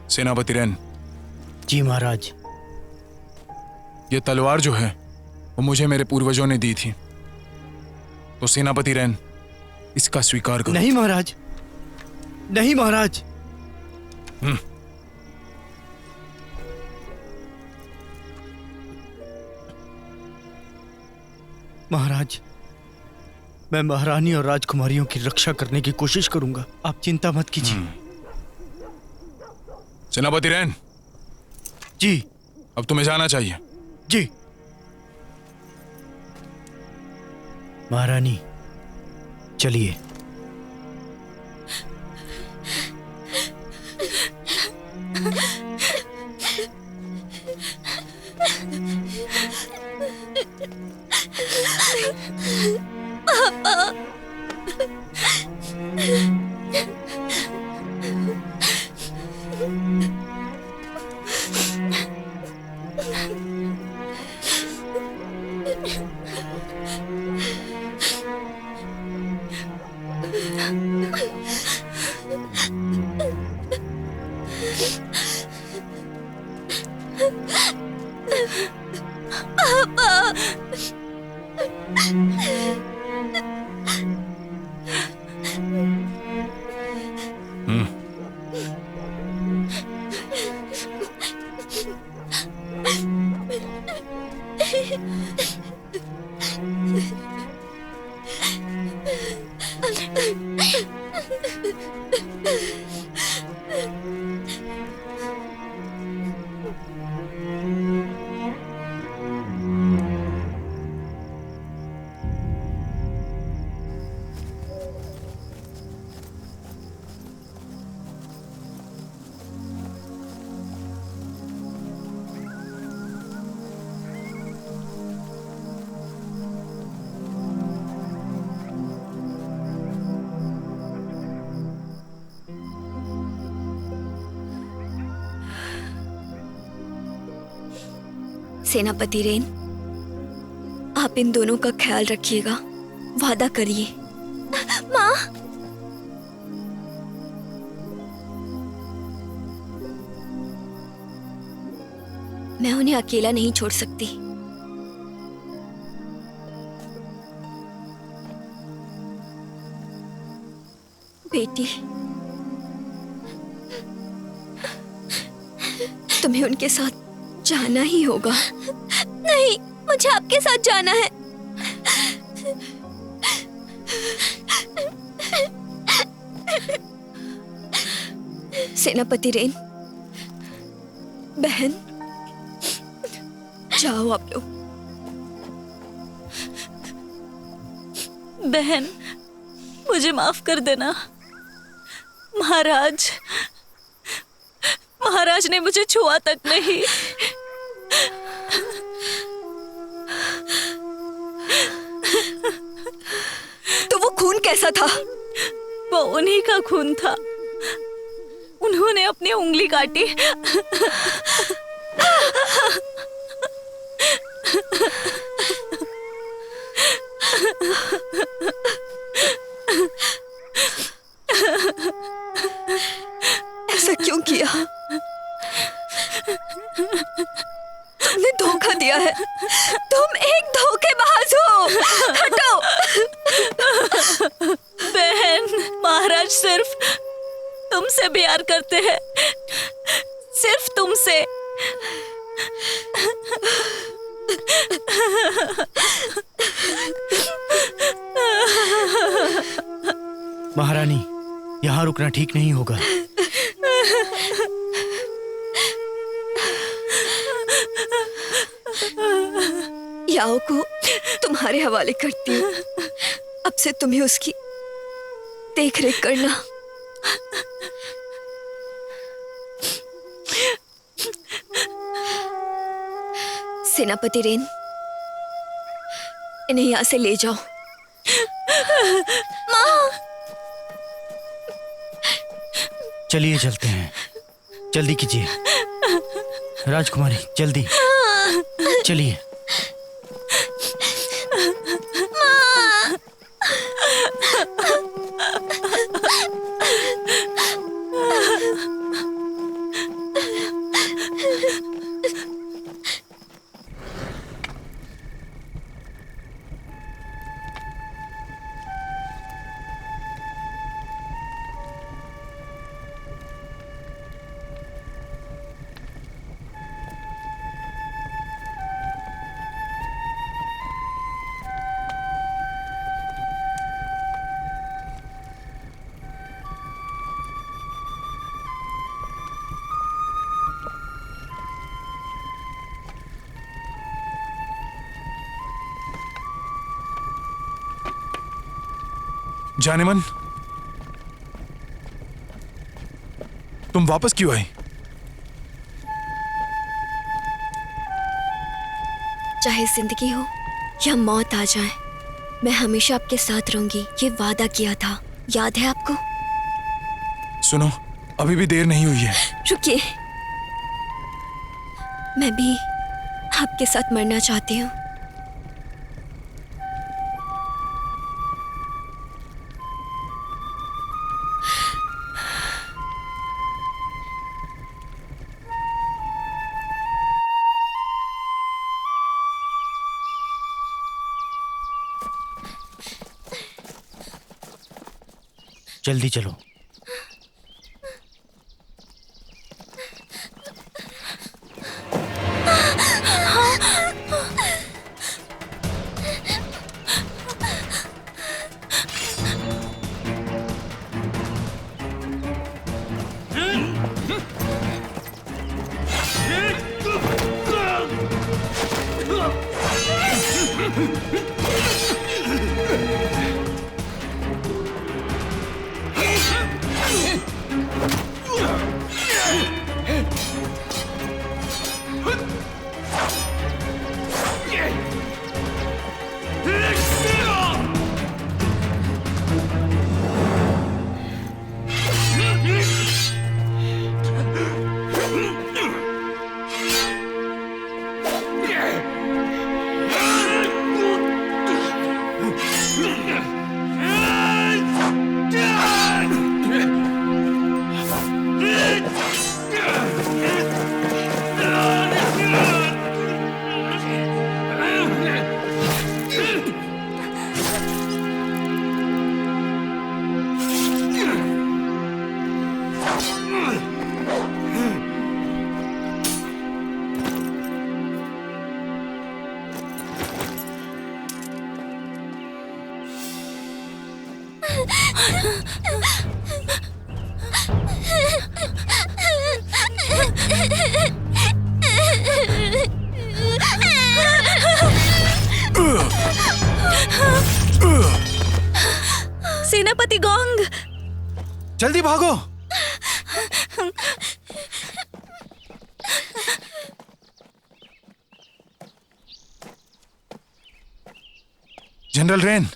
सेनापति रेन। जी महाराज। ये तलवार जो है वो मुझे मेरे पूर्वजों ने दी थी, तो सेनापति रेन इसका स्वीकार करो। नहीं महाराज, नहीं महाराज। महाराज, मैं महारानी और राजकुमारियों की रक्षा करने की कोशिश करूंगा, आप चिंता मत कीजिए। सेनापति रेन। जी। अब तुम्हें जाना चाहिए। जी। महारानी चलिए। पापा। सेनापति रेन, आप इन दोनों का ख्याल रखिएगा, वादा करिए। माँ, मैं उन्हें अकेला नहीं छोड़ सकती। बेटी, तुम्हें उनके साथ जाना ही होगा। नहीं, मुझे आपके साथ जाना है। सेनापति रेन, बहन, जाओ आप लोग। बहन, मुझे माफ कर देना। महाराज ने मुझे छुआ तक नहीं। तो वो खून कैसा था? वो उन्हीं का खून था। उन्होंने अपनी उंगली काटी। ऐसा क्यों किया? तुमने धोखा दिया है। तुम एक धोखेबाज हो। हटो। बहन, महाराज सिर्फ तुमसे प्यार करते हैं, सिर्फ तुमसे। महारानी, यहाँ रुकना ठीक नहीं होगा। याओ को तुम्हारे हवाले करती हूँ। अब से तुम्हें उसकी देख रेख करना। सेनापति रेन, इन्हें यहाँ से ले जाओ। माँ, चलिए चलते हैं, जल्दी कीजिए। राजकुमारी, जल्दी चलिए। जानेमन, तुम वापस क्यों आई? चाहे जिंदगी हो या मौत आ जाए, मैं हमेशा आपके साथ रहूंगी। ये वादा किया था, याद है आपको? सुनो, अभी भी देर नहीं हुई है। रुकिए, मैं भी आपके साथ मरना चाहती हूँ। जल्दी चलो। सेनापति गोंग, जल्दी भागो। General rain,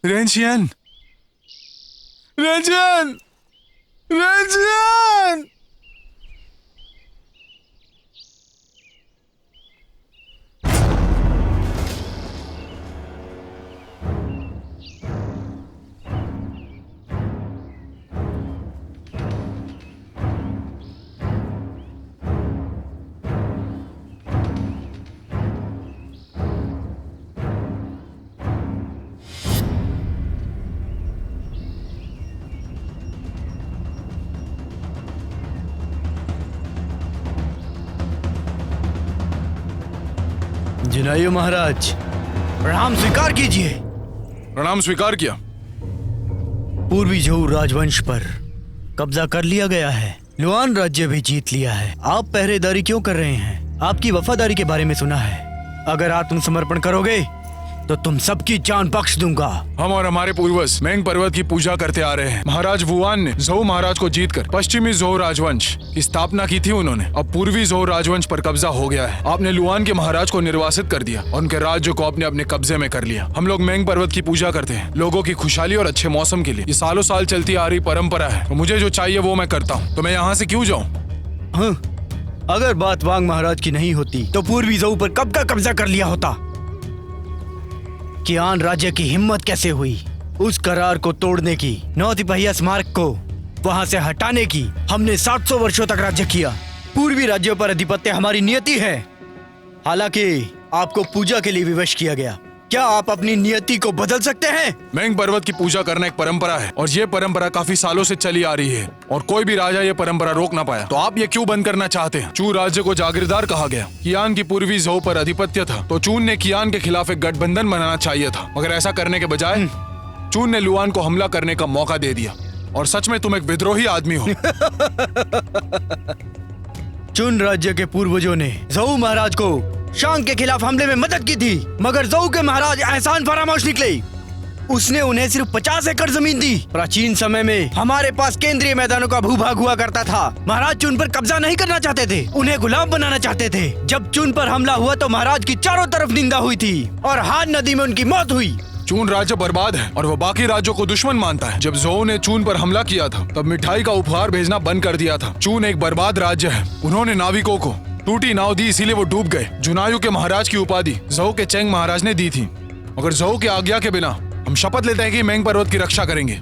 रेंशियन, रेंशियन, रेंशियन। जुनायू महाराज, प्रणाम स्वीकार कीजिए। प्रणाम स्वीकार किया। पूर्वी झोऊ राजवंश पर कब्जा कर लिया गया है, लुआन राज्य भी जीत लिया है। आप पहरेदारी क्यों कर रहे हैं? आपकी वफादारी के बारे में सुना है। अगर आत्मसमर्पण करोगे तो तुम सबकी जान बख्श दूंगा। हम और हमारे पूर्वज मेंग पर्वत की पूजा करते आ रहे हैं। महाराज वुआन ने झोऊ महाराज को जीतकर पश्चिमी झोऊ राजवंश की स्थापना की थी उन्होंने। अब पूर्वी झोऊ राजवंश पर कब्जा हो गया है। आपने लुआन के महाराज को निर्वासित कर दिया और उनके राज्य को आपने अपने कब्जे में कर लिया। हम लोग मेंग पर्वत की पूजा करते हैं, लोगों की खुशहाली और अच्छे मौसम के लिए। ये सालों साल चलती आ रही परंपरा है, तो मुझे जो चाहिए वो मैं करता हूँ। तो मैं यहाँ से क्यों जाऊँ? हाँ, अगर बात वांग महाराज की नहीं होती तो पूर्वी झोऊ पर कब का कब्जा कर लिया होता। कियान राज्य की हिम्मत कैसे हुई उस करार को तोड़ने की, 9 तिपहिया स्मारक को वहां से हटाने की? हमने 700 वर्षों तक राज्य किया। पूर्वी राज्यों पर अधिपत्य हमारी नियति है। हालांकि आपको पूजा के लिए विवश किया गया। क्या आप अपनी नियति को बदल सकते हैं? मेंग पर्वत की पूजा करना एक परंपरा है और ये परंपरा काफी सालों से चली आ रही है और कोई भी राजा ये परंपरा रोक ना पाया। तो आप ये क्यों बंद करना चाहते हैं? चू राज्य को जागीरदार कहा गया। कियान की पूर्वी झोऊ पर अधिपत्य था, तो चून ने कियान के खिलाफ एक गठबंधन बनाना चाहिए था, मगर ऐसा करने के बजाय चून ने लुआन को हमला करने का मौका दे दिया। और सच में तुम एक विद्रोही आदमी हो। चुन राज्य के पूर्वजों ने झोऊ महाराज को शांग के खिलाफ हमले में मदद की थी, मगर झोऊ के महाराज एहसान फरामोश निकले। उसने उन्हें सिर्फ 50 एकड़ जमीन दी। प्राचीन समय में हमारे पास केंद्रीय मैदानों का भूभाग हुआ करता था। महाराज चुन पर कब्जा नहीं करना चाहते थे, उन्हें गुलाम बनाना चाहते थे। जब चुन पर हमला हुआ तो महाराज की चारों तरफ निंदा हुई थी और हान नदी में उनकी मौत हुई। चून राज्य बर्बाद है और वो बाकी राज्यों को दुश्मन मानता है। जब झोऊ ने चून पर हमला किया था तब मिठाई का उपहार भेजना बंद कर दिया था। चून एक बर्बाद राज्य है। उन्होंने नाविकों को टूटी नाव दी, इसीलिए वो डूब गए। जुनायू के महाराज की उपाधि झोऊ के चेंग महाराज ने दी थी, मगर झोऊ की आज्ञा के बिना हम शपथ लेते हैं कि मेंग पर्वत की रक्षा करेंगे।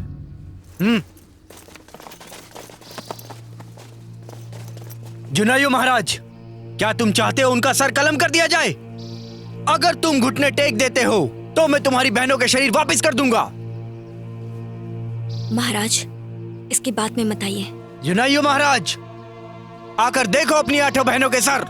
जुनायू महाराज, क्या तुम चाहते हो उनका सर कलम कर दिया जाए? अगर तुम घुटने टेक देते हो तो मैं तुम्हारी बहनों के शरीर वापस कर दूंगा। महाराज, इसकी बात में मत आइए। जुनायू महाराज, आकर देखो अपनी 8 बहनों के सर।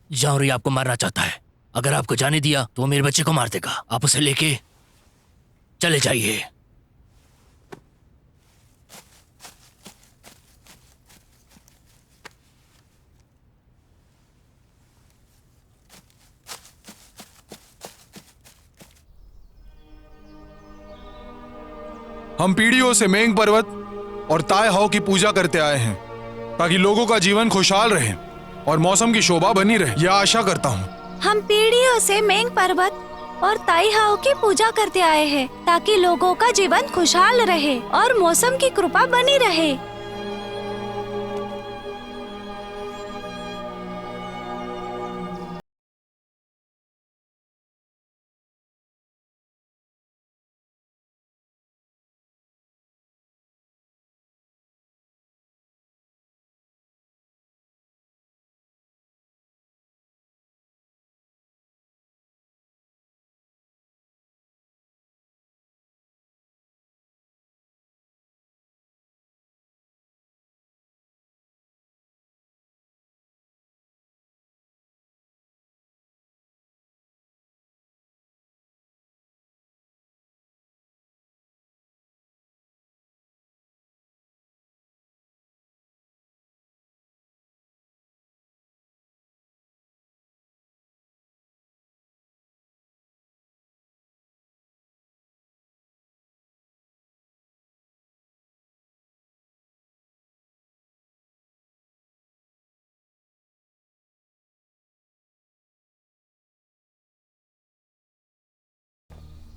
जाओरी आपको मारना चाहता है। अगर आपको जाने दिया तो वो मेरे बच्चे को मार देगा। आप उसे लेके चले जाइए। हम पीढ़ियों से मेंग पर्वत और ताय हाव की पूजा करते आए हैं ताकि लोगों का जीवन खुशहाल रहे और मौसम की शोभा बनी रहे। यह आशा करता हूँ। हम पीढ़ियों से मेंग पर्वत और ताई हाव की पूजा करते आए हैं ताकि लोगों का जीवन खुशहाल रहे और मौसम की कृपा बनी रहे।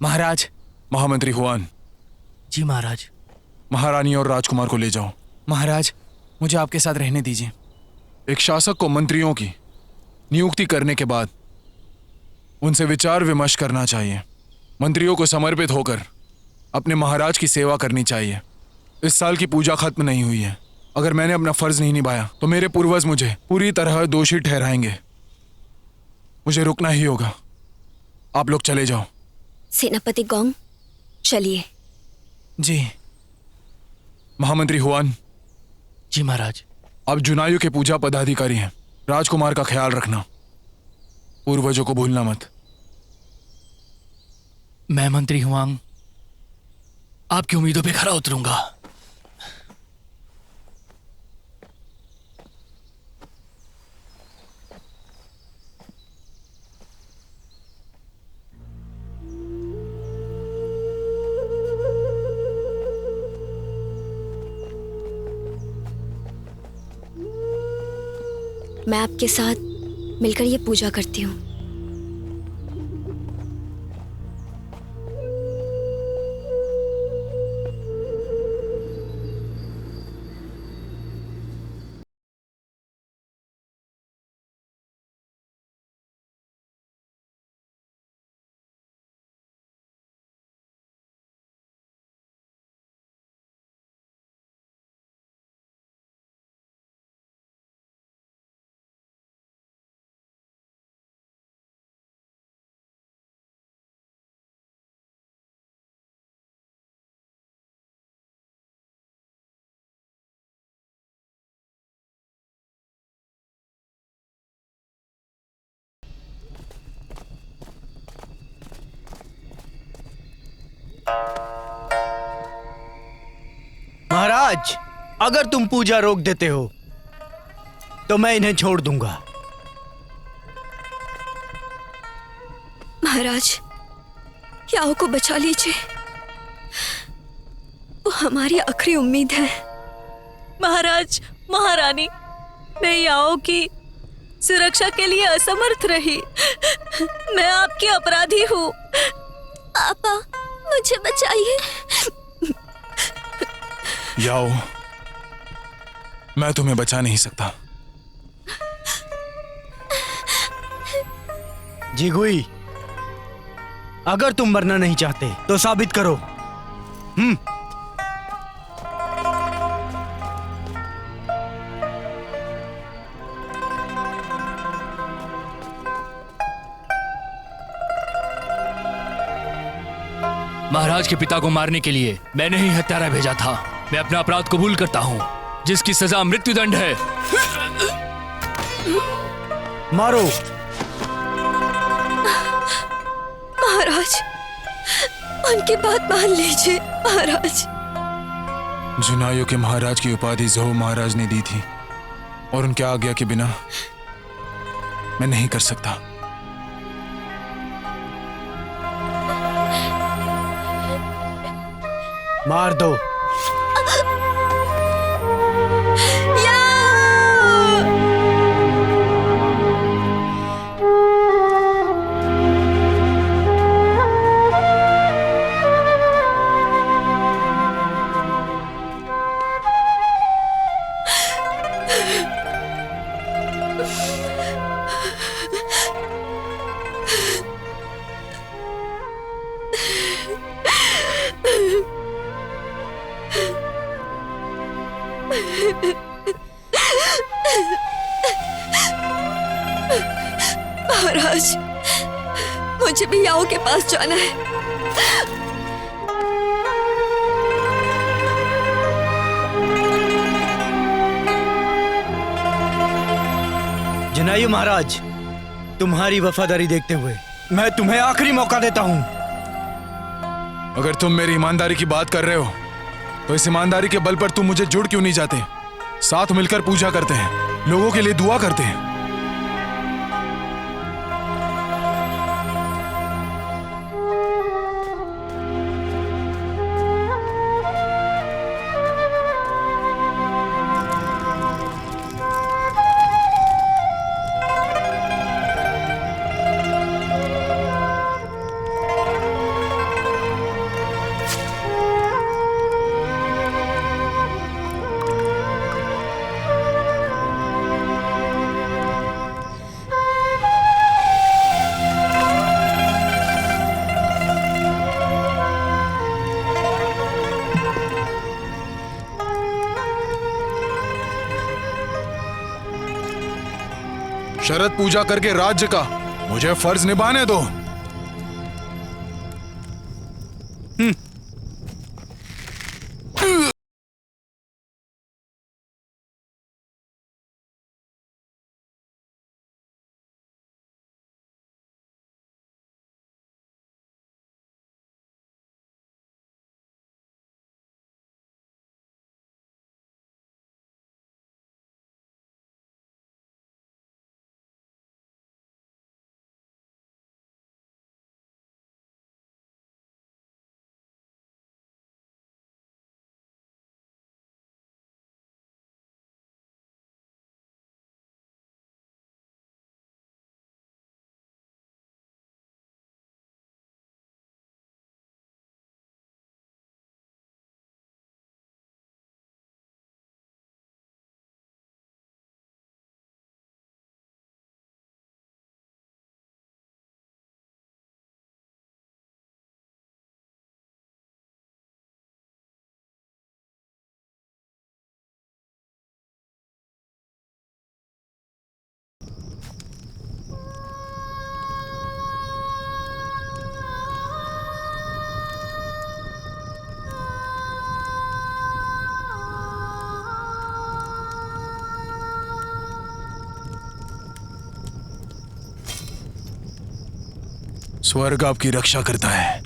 महाराज। महामंत्री हुआन, जी महाराज। महारानी और राजकुमार को ले जाओ। महाराज, मुझे आपके साथ रहने दीजिए। एक शासक को मंत्रियों की नियुक्ति करने के बाद उनसे विचार विमर्श करना चाहिए। मंत्रियों को समर्पित होकर अपने महाराज की सेवा करनी चाहिए। इस साल की पूजा खत्म नहीं हुई है। अगर मैंने अपना फर्ज नहीं निभाया तो मेरे पूर्वज मुझे पूरी तरह दोषी ठहराएंगे। मुझे रुकना ही होगा। आप लोग चले जाओ। सेनापति गोंग, चलिए। जी। महामंत्री हुआन, जी महाराज। अब जुनायु के पूजा पदाधिकारी हैं। राजकुमार का ख्याल रखना, पूर्वजों को भूलना मत। मैं मंत्री हुआंग आपकी उम्मीदों पे खरा उतरूंगा। मैं आपके साथ मिलकर ये पूजा करती हूँ। महाराज, अगर तुम पूजा रोक देते हो तो मैं इन्हें छोड़ दूंगा। महाराज, याओ को बचा लीजिए। वो हमारी आखिरी उम्मीद है। महाराज, महारानी, मैं याओ की सुरक्षा के लिए असमर्थ रही। मैं आपकी अपराधी हूँ। पापा, मुझे बचाइए। याओ, मैं तुम्हें बचा नहीं सकता। जिगुई, अगर तुम मरना नहीं चाहते तो साबित करो। महाराज के पिता को मारने के लिए मैंने ही हत्यारा भेजा था। मैं अपना अपराध कबूल करता हूँ, जिसकी सजा मृत्युदंड है। मारो। महाराज, उनकी बात मान लीजिए महाराज। जुनाइयों के महाराज की उपाधि ज़हू महाराज ने दी थी और उनके आज्ञा के बिना मैं नहीं कर सकता। मार दो। महाराज, मुझे भी याओ के पास जाना है। जनायु महाराज, तुम्हारी वफादारी देखते हुए मैं तुम्हें आखिरी मौका देता हूं। अगर तुम मेरी ईमानदारी की बात कर रहे हो तो इस ईमानदारी के बल पर तुम मुझे जुड़ क्यों नहीं जाते? साथ मिलकर पूजा करते हैं, लोगों के लिए दुआ करते हैं। शरद पूजा करके राज्य का मुझे फर्ज निभाने दो। स्वर्ग आपकी रक्षा करता है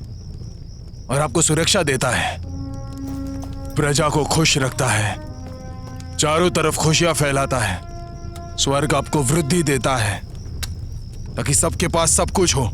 और आपको सुरक्षा देता है, प्रजा को खुश रखता है, चारों तरफ खुशियां फैलाता है। स्वर्ग आपको वृद्धि देता है ताकि सबके पास सब कुछ हो।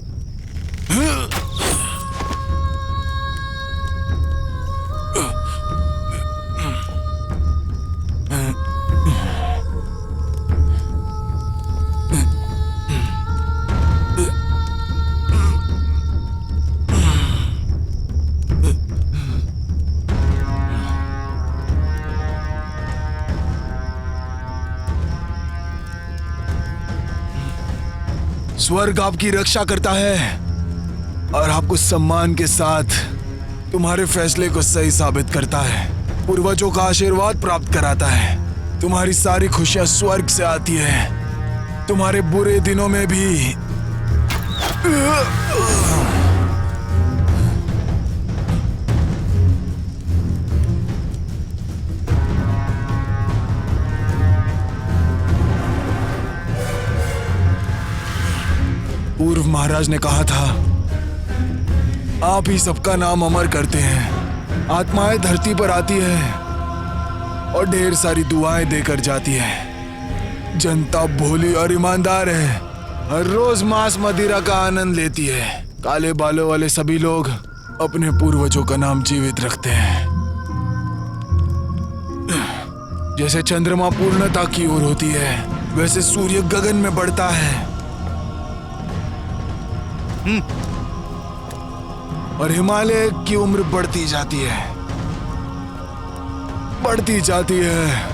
स्वर्ग आपकी रक्षा करता है और आपको सम्मान के साथ तुम्हारे फैसले को सही साबित करता है, पूर्वजों का आशीर्वाद प्राप्त कराता है। तुम्हारी सारी खुशियां स्वर्ग से आती है, तुम्हारे बुरे दिनों में भी। पूर्व महाराज ने कहा था, आप ही सबका नाम अमर करते हैं। आत्माएं धरती पर आती है और ढेर सारी दुआएं देकर जाती है। जनता भोली और ईमानदार है, हर रोज मांस मदिरा का आनंद लेती है। काले बालों वाले सभी लोग अपने पूर्वजों का नाम जीवित रखते हैं। जैसे चंद्रमा पूर्णता की ओर होती है, वैसे सूर्य गगन में बढ़ता है और हिमालय की उम्र बढ़ती जाती है, बढ़ती जाती है।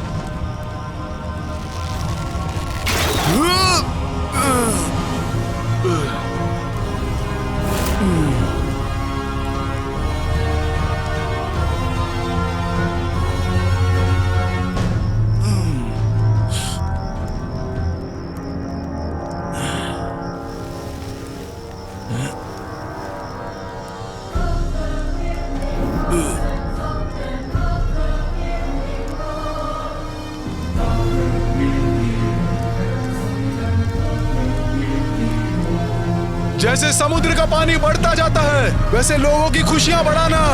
जैसे समुद्र का पानी बढ़ता जाता है, वैसे लोगों की खुशियां बढ़ाना।